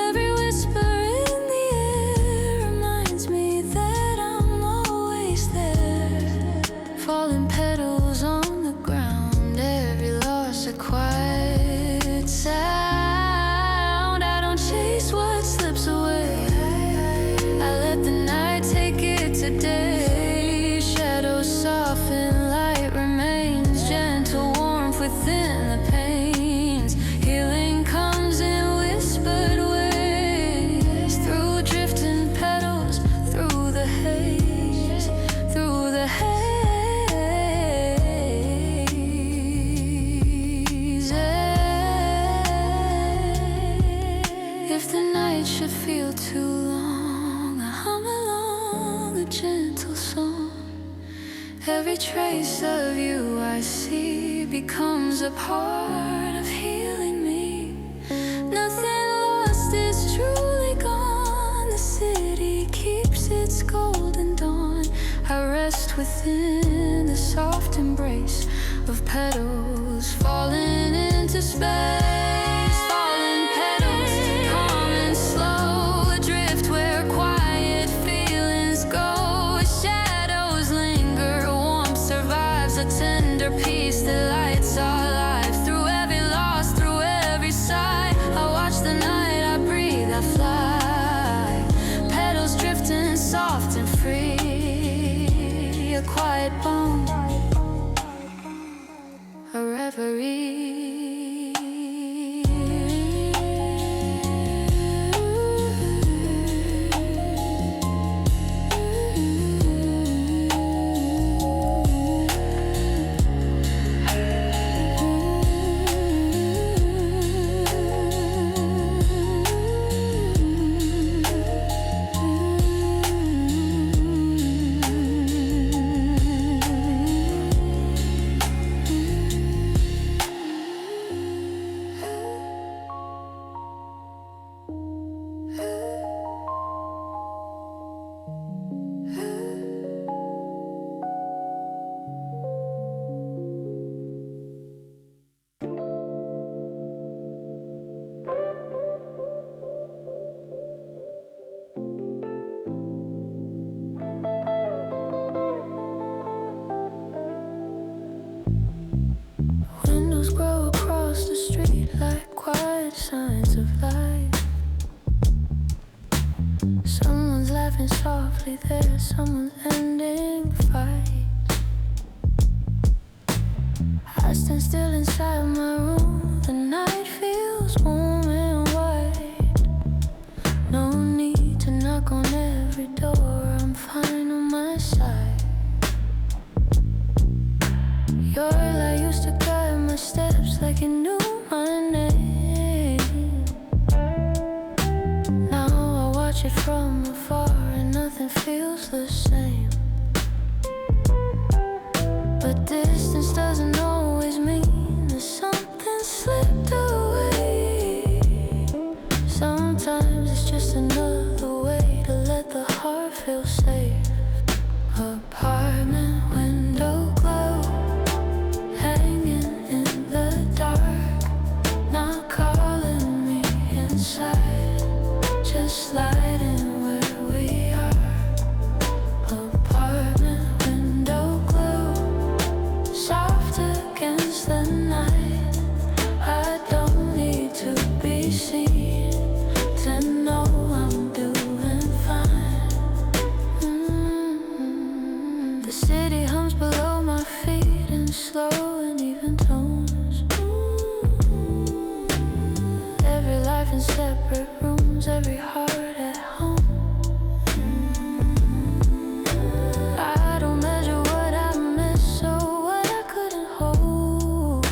Every whisper in the air reminds me that I'm always there. Falling petals on the ground, every loss a quiet sound. I don't chase what slips away, I let the night take it today. Shadows soften, light remains, gentle warmth within the pains. Healing comes in whispered ways, through drifting petals, through the haze, through the haze. If the night should feel too long, I hum along a gentle song. Every trace of you I see becomes a part of healing me. Nothing lost is truly gone. The city keeps its golden dawn. I rest within the soft embrace of petals falling into space. Fallen petals, calm and slow, adrift where quiet feelings go. Shadows linger, warmth survives, a tender peace that lights our life. Through every loss, through every sigh, I watch the night, I breathe, I fly. Petals drifting soft and free, a quiet bone, a reverie. Windows grow across the street like quiet signs of life. Someone's laughing softly there, someone's ending fight. I stand still inside my room, the night feels warm and white. No need to knock on every door, I'm fine on my side. Your light used to guide my steps like you knew my name. But distance doesn't always mean that something slipped away. Sometimes it's just another way to let the heart feel safe. Apartment window glow, hanging in the dark, not calling me inside, just lighting where we are. Apartment window glow, soft against the night. I don't need to be seen to know I'm doing fine. The city hums below my feet in slow and even tones. Every life in separate rooms, every heart at home. I don't measure what I miss or what I couldn't hold.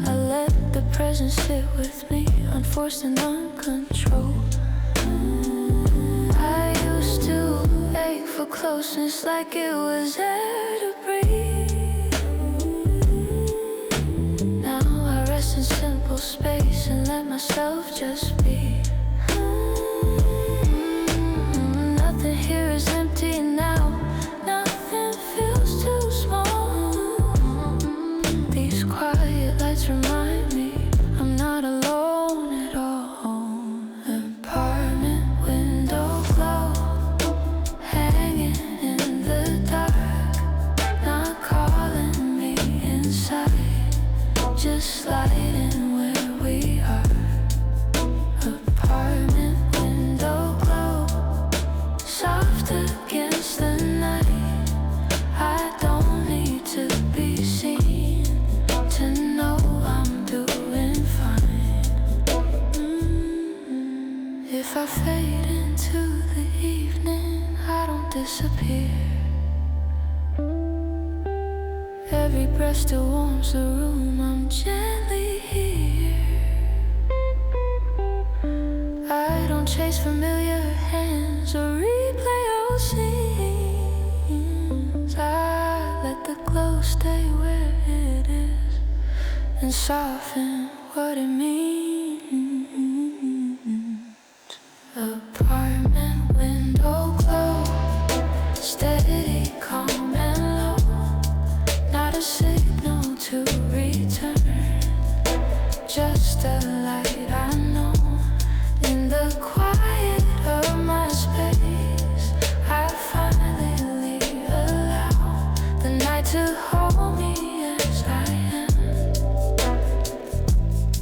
I let the present sit with me, unforced and uncontrolled. I used to ache for closeness like it was air to breathe. Now I rest in simple space and let myself just be. Nothing here is empty now, nothing feels too small. These quiet lights remind me I'm not alone at all. Apartment window glow, hanging in the dark, not calling me inside, just lighting where we are. Apartment window glow, soft against the night. I don't need to be seen to know I'm doing fine. If I fade into the evening, I don't disappear. Every breath still warms the room, I'm gently here. I don't chase familiar hands or replay old scenes. I let the glow stay where it is and soften what it means. Apartment window glow, steady, calm and low, not a signal to return, just a light I know. In the quiet of my space, I finally allow the night to hold me as I am,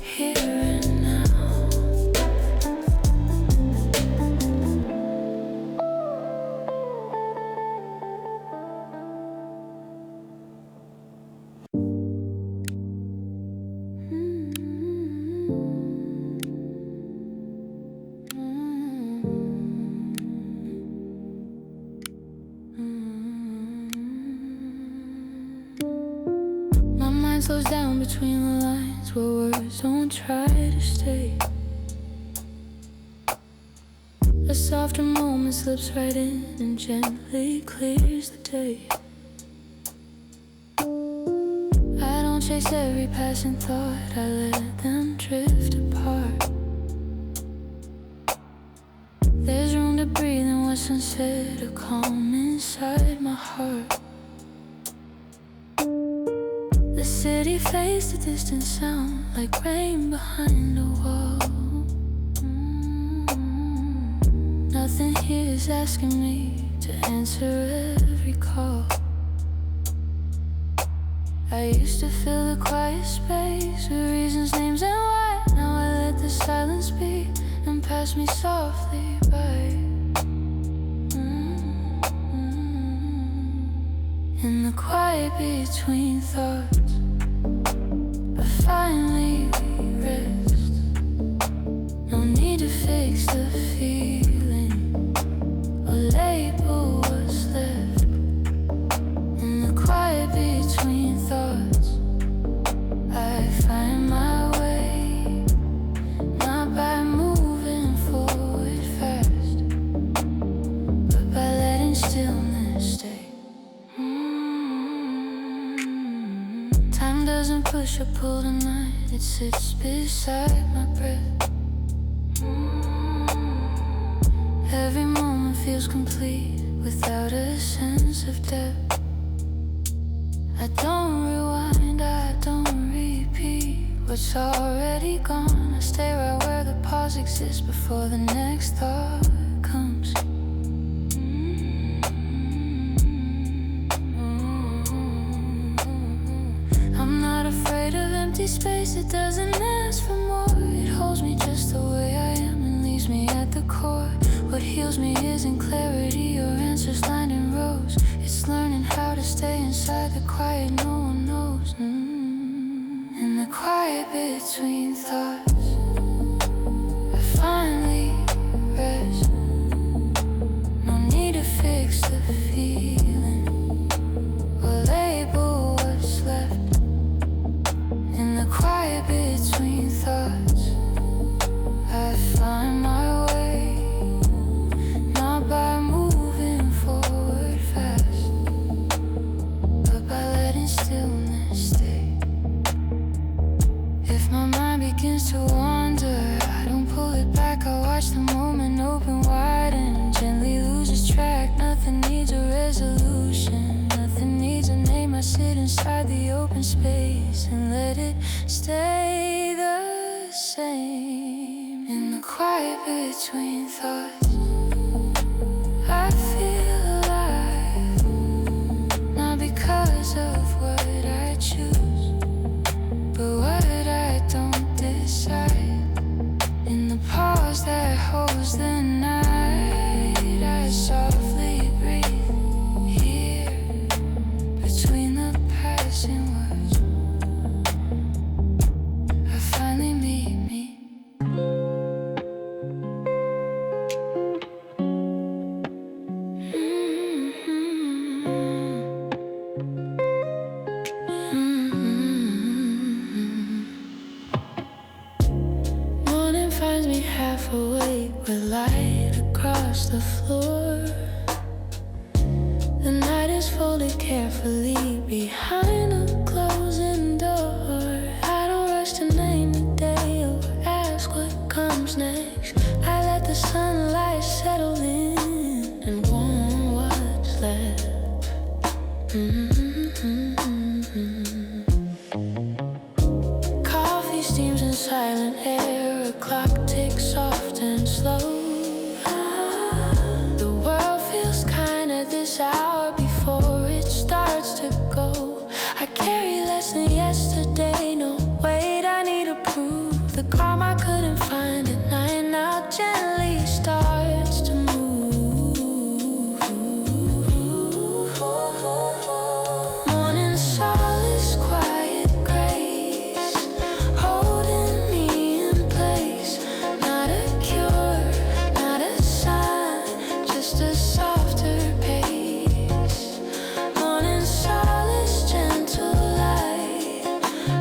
here and now. My mind slows down between the lines where words don't try to stay. A softer moment slips right in and gently clears the day. I don't chase every passing thought, I let them drift apart. There's room to breathe in what's unsaid, a calm inside my heart. The city fades to distant sound, like rain behind a wall. Nothing here is asking me to answer every call. I used to fill the quiet space with reasons, names and why. Now I let the silence speak and pass me softly by. In the quiet between thoughts, but finally we rest. No need to fix the feeling or label what's left. In the quiet between thoughts, I find my way, not by moving forward fast, but by letting stillness stay. doesn't push or pull tonight. It sits beside my breath. Every moment feels complete without a sense of depth. I don't rewind, I don't repeat what's already gone. I stay right where the pause exists before the next thought comes. I'm not afraid of empty space, it doesn't ask for more. It holds me just the way I am and leaves me at the core. What heals me isn't clarity or answers lined in rows. It's learning how to stay inside the quiet no one knows. In the quiet between thoughts, I finally rest. No need to fix the feeling or label what's left. In the quiet between thoughts, I find my way. Not by moving forward fast, but by letting stillness stay. If my mind begins to wander, I don't pull it back. I watch the moment open wide and gently loses track. Nothing needs a resolution, nothing needs a name. I sit inside the open space and let it stay the same. In the quiet between thoughts, I feel alive, not because of what I choose, but what I don't decide. In the pause that holds the night, I softly breathe here between the passing words. I finally meet me. Morning finds me half awake with light across the floor. The night is folded carefully behind a closing door. I don't rush to name the day or ask what comes next. I let the sunlight settle in and warm what's left. Coffee steams in silent air, a clock ticks soft and slow. The world feels kind at this hour before it starts to go. I carry less than yesterday, no wait, I need to prove the calm I couldn't find at night now gently starts to move. Morning solace, quiet grace, holding me in place. Not a cure, not a sign, just a softer pace. Morning solace, gentle light,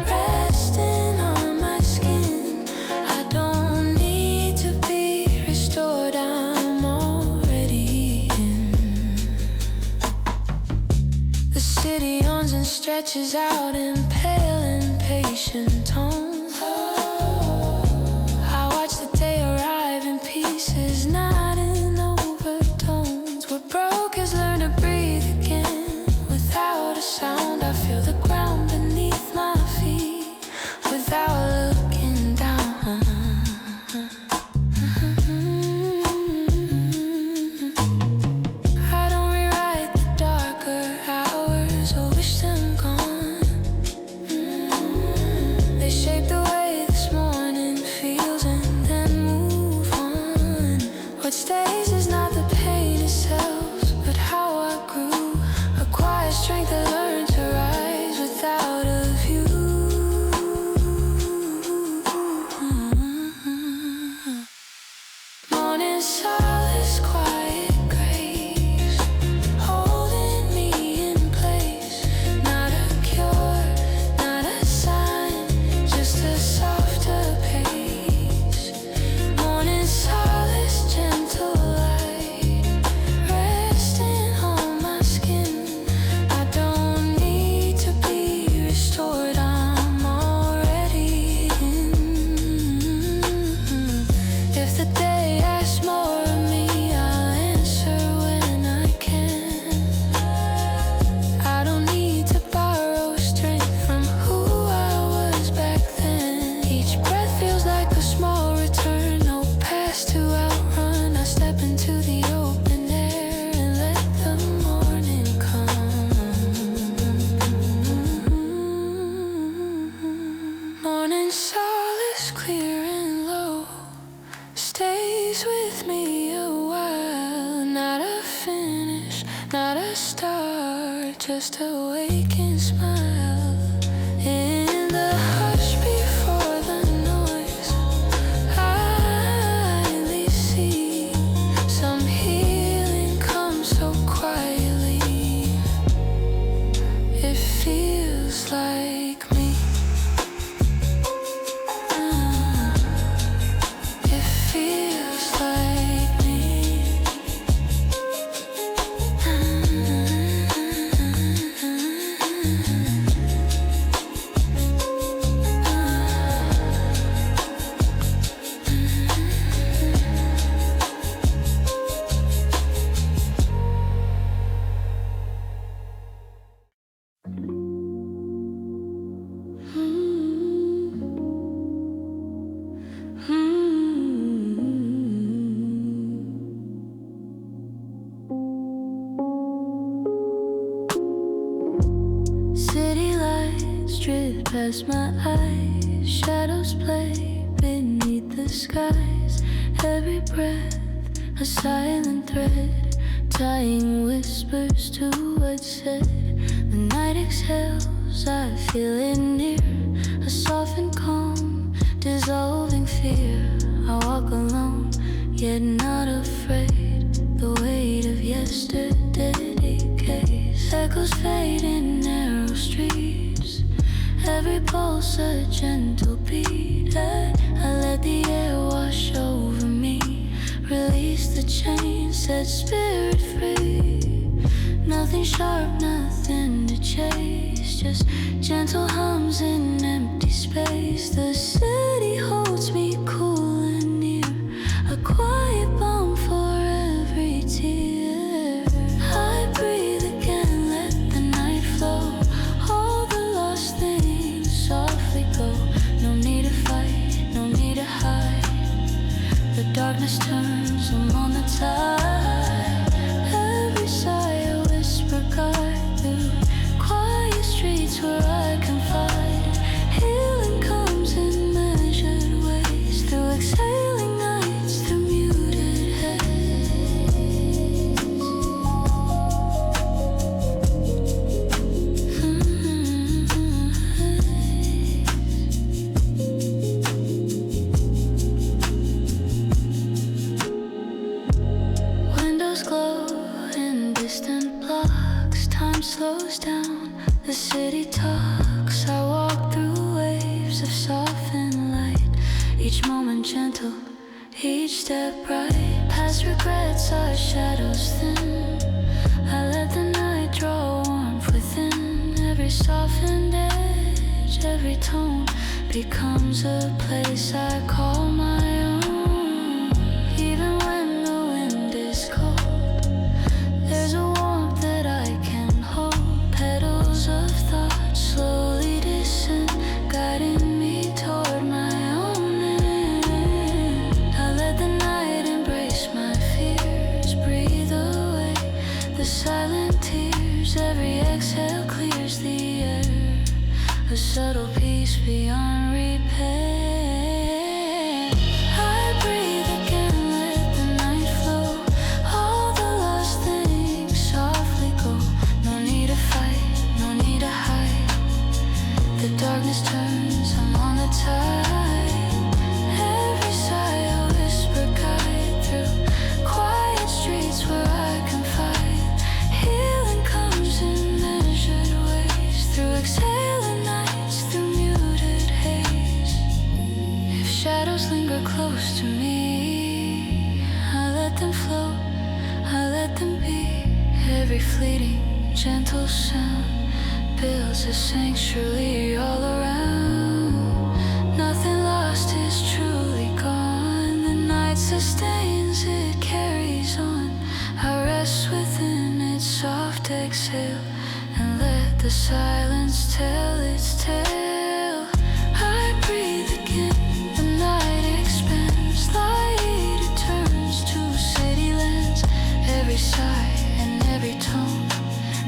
resting on my skin. I don't need to be restored, I'm already in. The city yawns and stretches out in pale impatient tones. I watch the day arrive in pieces, not in overtones. What broke has learned to breathe again without a sound. I feel the ground beneath my feet without looking down. I don't rewrite the darker hours or wish them gone. They shape just awake and smile in the hush before the noise. I only see some healing come so quietly. It feels like me. It feels like me. City lights drift past my eyes, shadows play beneath the skies. Every breath a silent thread, tying whispers to what's said. The night exhales, I feel it near, a softened calm, dissolving fear. I walk alone, yet not afraid. The weight of yesterday decays, echoes fade in narrow streets. Every pulse a gentle beat. I let the air wash over me, release the chains, set spirit free. Nothing sharp, nothing to chase, just gentle hums in empty space. The city holds me cool and near, a quiet balm for every tear. I breathe again, let the night flow, all the lost things softly go. No need to fight, no need to hide. The darkness turns, I'm on the tide. Every sigh a whisper guide through quiet streets where I confide. Healing comes in measured ways, through exhaling nights, through muted haze. Windows glow in distant blocks, time slows down, the city talks. I walk through waves of softened light, each moment gentle, each step bright. Past regrets are shadows thin, I let the night draw warmth within. Every softened edge, every tone becomes a place I call my own. Even when the wind is cold, there's a warmth that I can hold. Petals of thought slowly descend, guiding me toward my own end. I let the night embrace my fears, breathe away the silent tears. Every exhale clears the air, a subtle peace beyond repair. I breathe again, let the night flow, all the lost things softly go. No need to fight, no need to hide. The darkness turns, I'm on the tide. Every sigh a whisper guide through quiet streets where I confide. Healing comes in measured ways, through exhaling nights, through muted haze. If shadows linger close to me, I let them float, I let them be. Every fleeting gentle sound builds a sanctuary all around. Nothing lost is truly gone. The night sustains, it carries on. I rest within its soft exhale and let the silence tell its tale. I breathe again, the night expands, light it turns to city lands. Every sigh and every tone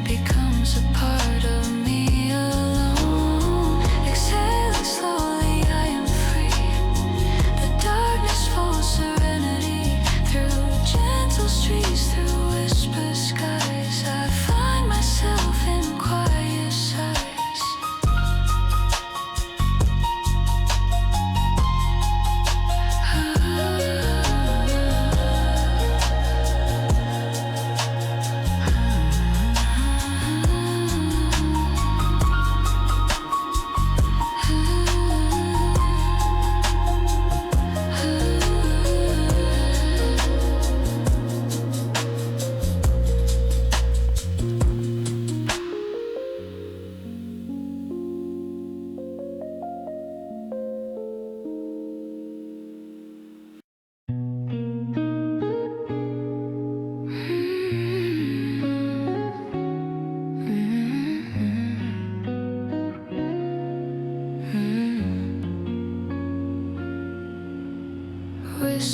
becomes a part of me alone. Exhaling slowly, I am free. The darkness falls serenity through gentle streets, through whisper skies. I find myself in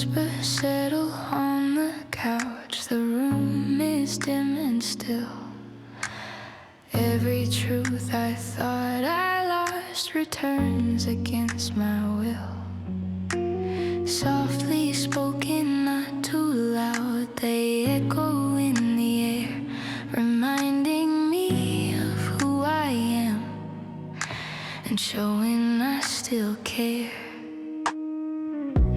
whisper settle on the couch. The room is dim and still. Every truth I thought I lost returns against my will. Softly spoken, not too loud, they echo in the air, reminding me of who I am and showing I still care.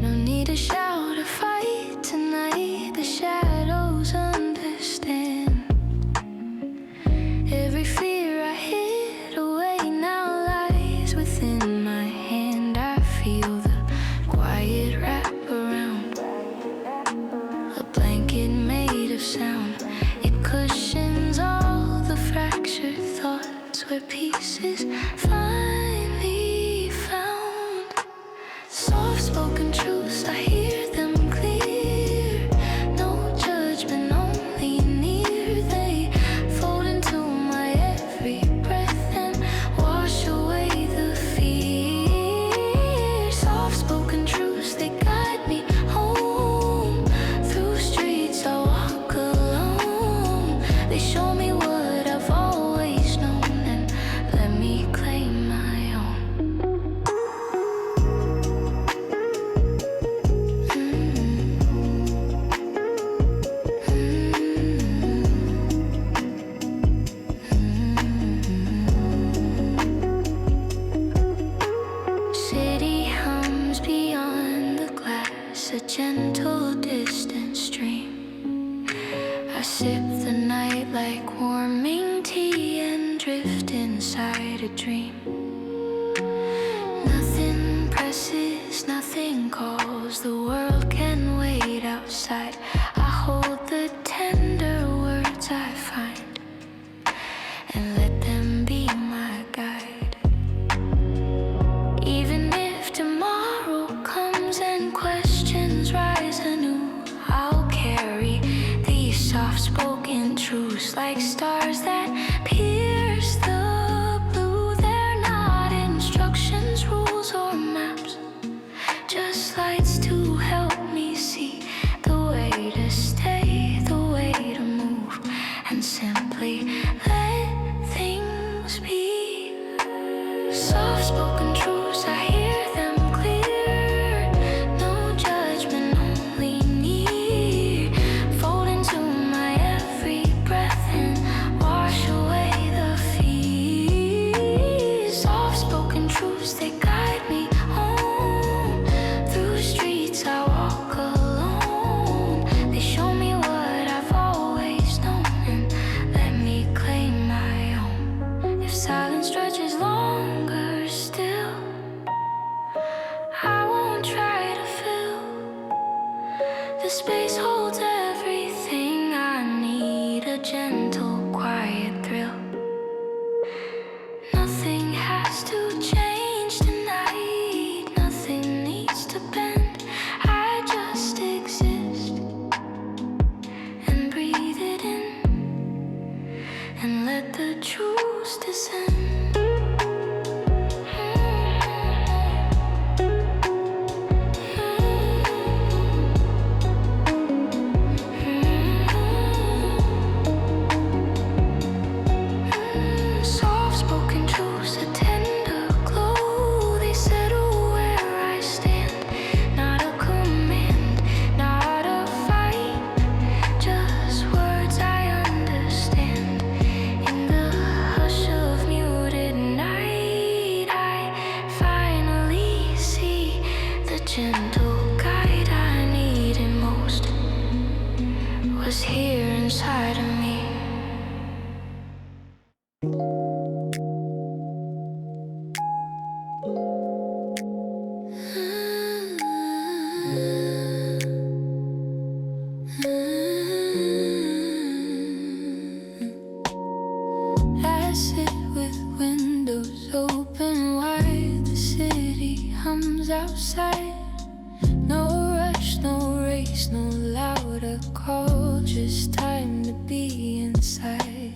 No need to shout or fight tonight, the shadows understand. Every fear I hid away now lies within my hand. I feel the quiet wrap around, a blanket made of sound. It cushions all the fractured thoughts where pieces finally found. Soft-spoken truths, I hear them clear. No judgment, only near. They fold into my every breath and wash away the fear. Soft-spoken truths, they guide me home. Through streets I walk alone. They show me what I've always known and let me claim my own. City hums beyond the glass, a gentle distant stream. I sip the night like warming tea and drift inside a dream. Nothing presses, nothing calls, the world can wait outside. I hold the tender words I find and let them be my guide. Even if tomorrow comes and questions rise anew, I'll carry these soft-spoken truths like stars that pierce the blue. They're not instructions, rules, or maps, just lights to help me see the way to stay, the way to move, and simply let things be. Soft-spoken truths, I hear them clear. No judgment, only near. Fold into my every breath and wash away the fear. Soft-spoken truths, they guide me home. Through streets I walk alone. They show me what I've always known and let me claim my own. If silence stretches longer still, I won't try to fill. The space holds everything I need, a gentle, quiet thrill. Nothing has to change tonight, nothing needs to bend. I just exist and breathe it in and let the truth descend. Soft-spoken truths, a tender glow. They settle where I stand. Not a command, not a fight, just words I understand. In the hush of muted night, I finally see the gentle guide I needed most was here inside of me. I sit with windows open wide, the city hums outside. No rush, no race, no louder call, just time to be inside.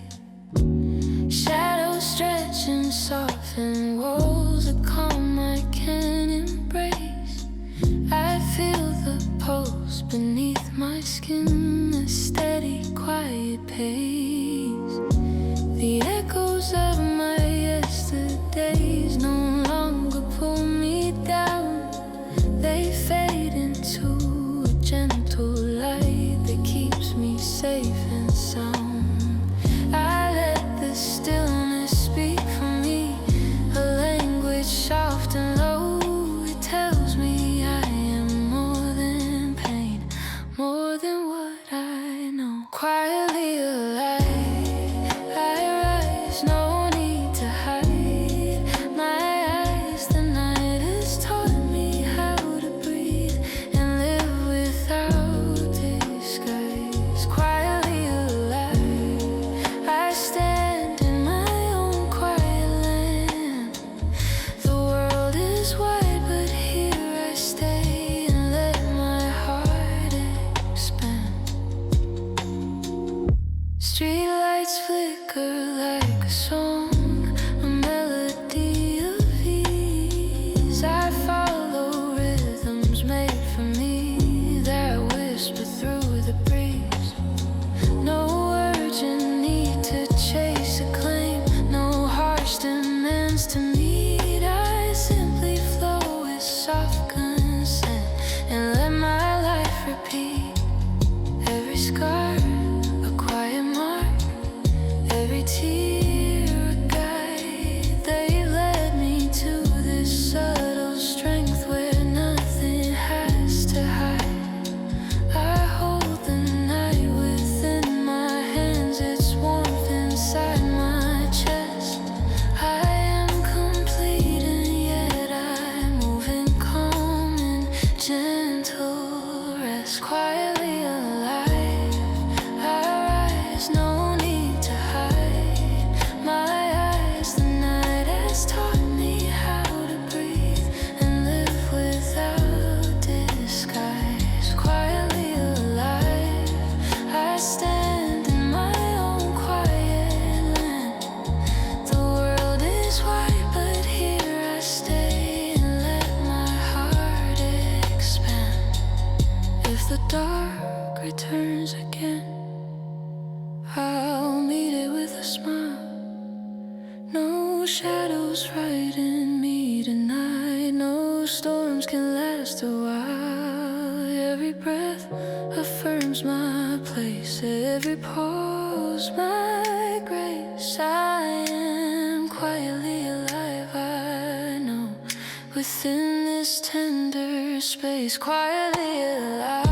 Shadows stretch and soften, walls of calm I can embrace. I feel the pulse masking a steady, quiet pace. The echoes of my yesterdays no longer pull me down. They fade into a gentle light that keeps me safe and sound. I let the stillness speak for me, a language soft and low. It tells me I am more than pain, more than what I know. Quietly alive, I rise, no need to hide my eyes. The night has taught me how to breathe and live without disguise. Quietly alive, I stand in my own quiet land. The world is wide, but here I stay and let my heart expand. Streetlights flicker like a song, a melody of ease. I follow rhythms made for me that whisper through the breeze. No urgent need to chase acclaim, no harsh demands to meet. I simply flow with soft consent and let my life repeat. Every scar, a quiet mark, every tear a guide. They led me to this subtle strength where nothing has to hide. I hold the night within my hands, its warmth inside my chest. I am complete and yet I move in calm and gentle rest. Quietly alive, I rise, no need to hide my eyes. The night has taught me how to breathe and live without disguise. Quietly alive, I stand in my own quiet land. The world is wide, but here I stay and let my heart expand. If the dark returns again, I'll meet it with a smile. No shadows frighten me tonight, no storms can last a while. Every breath affirms my place, every pause my grace. I am quietly alive, I know, within this tender space. Quietly alive.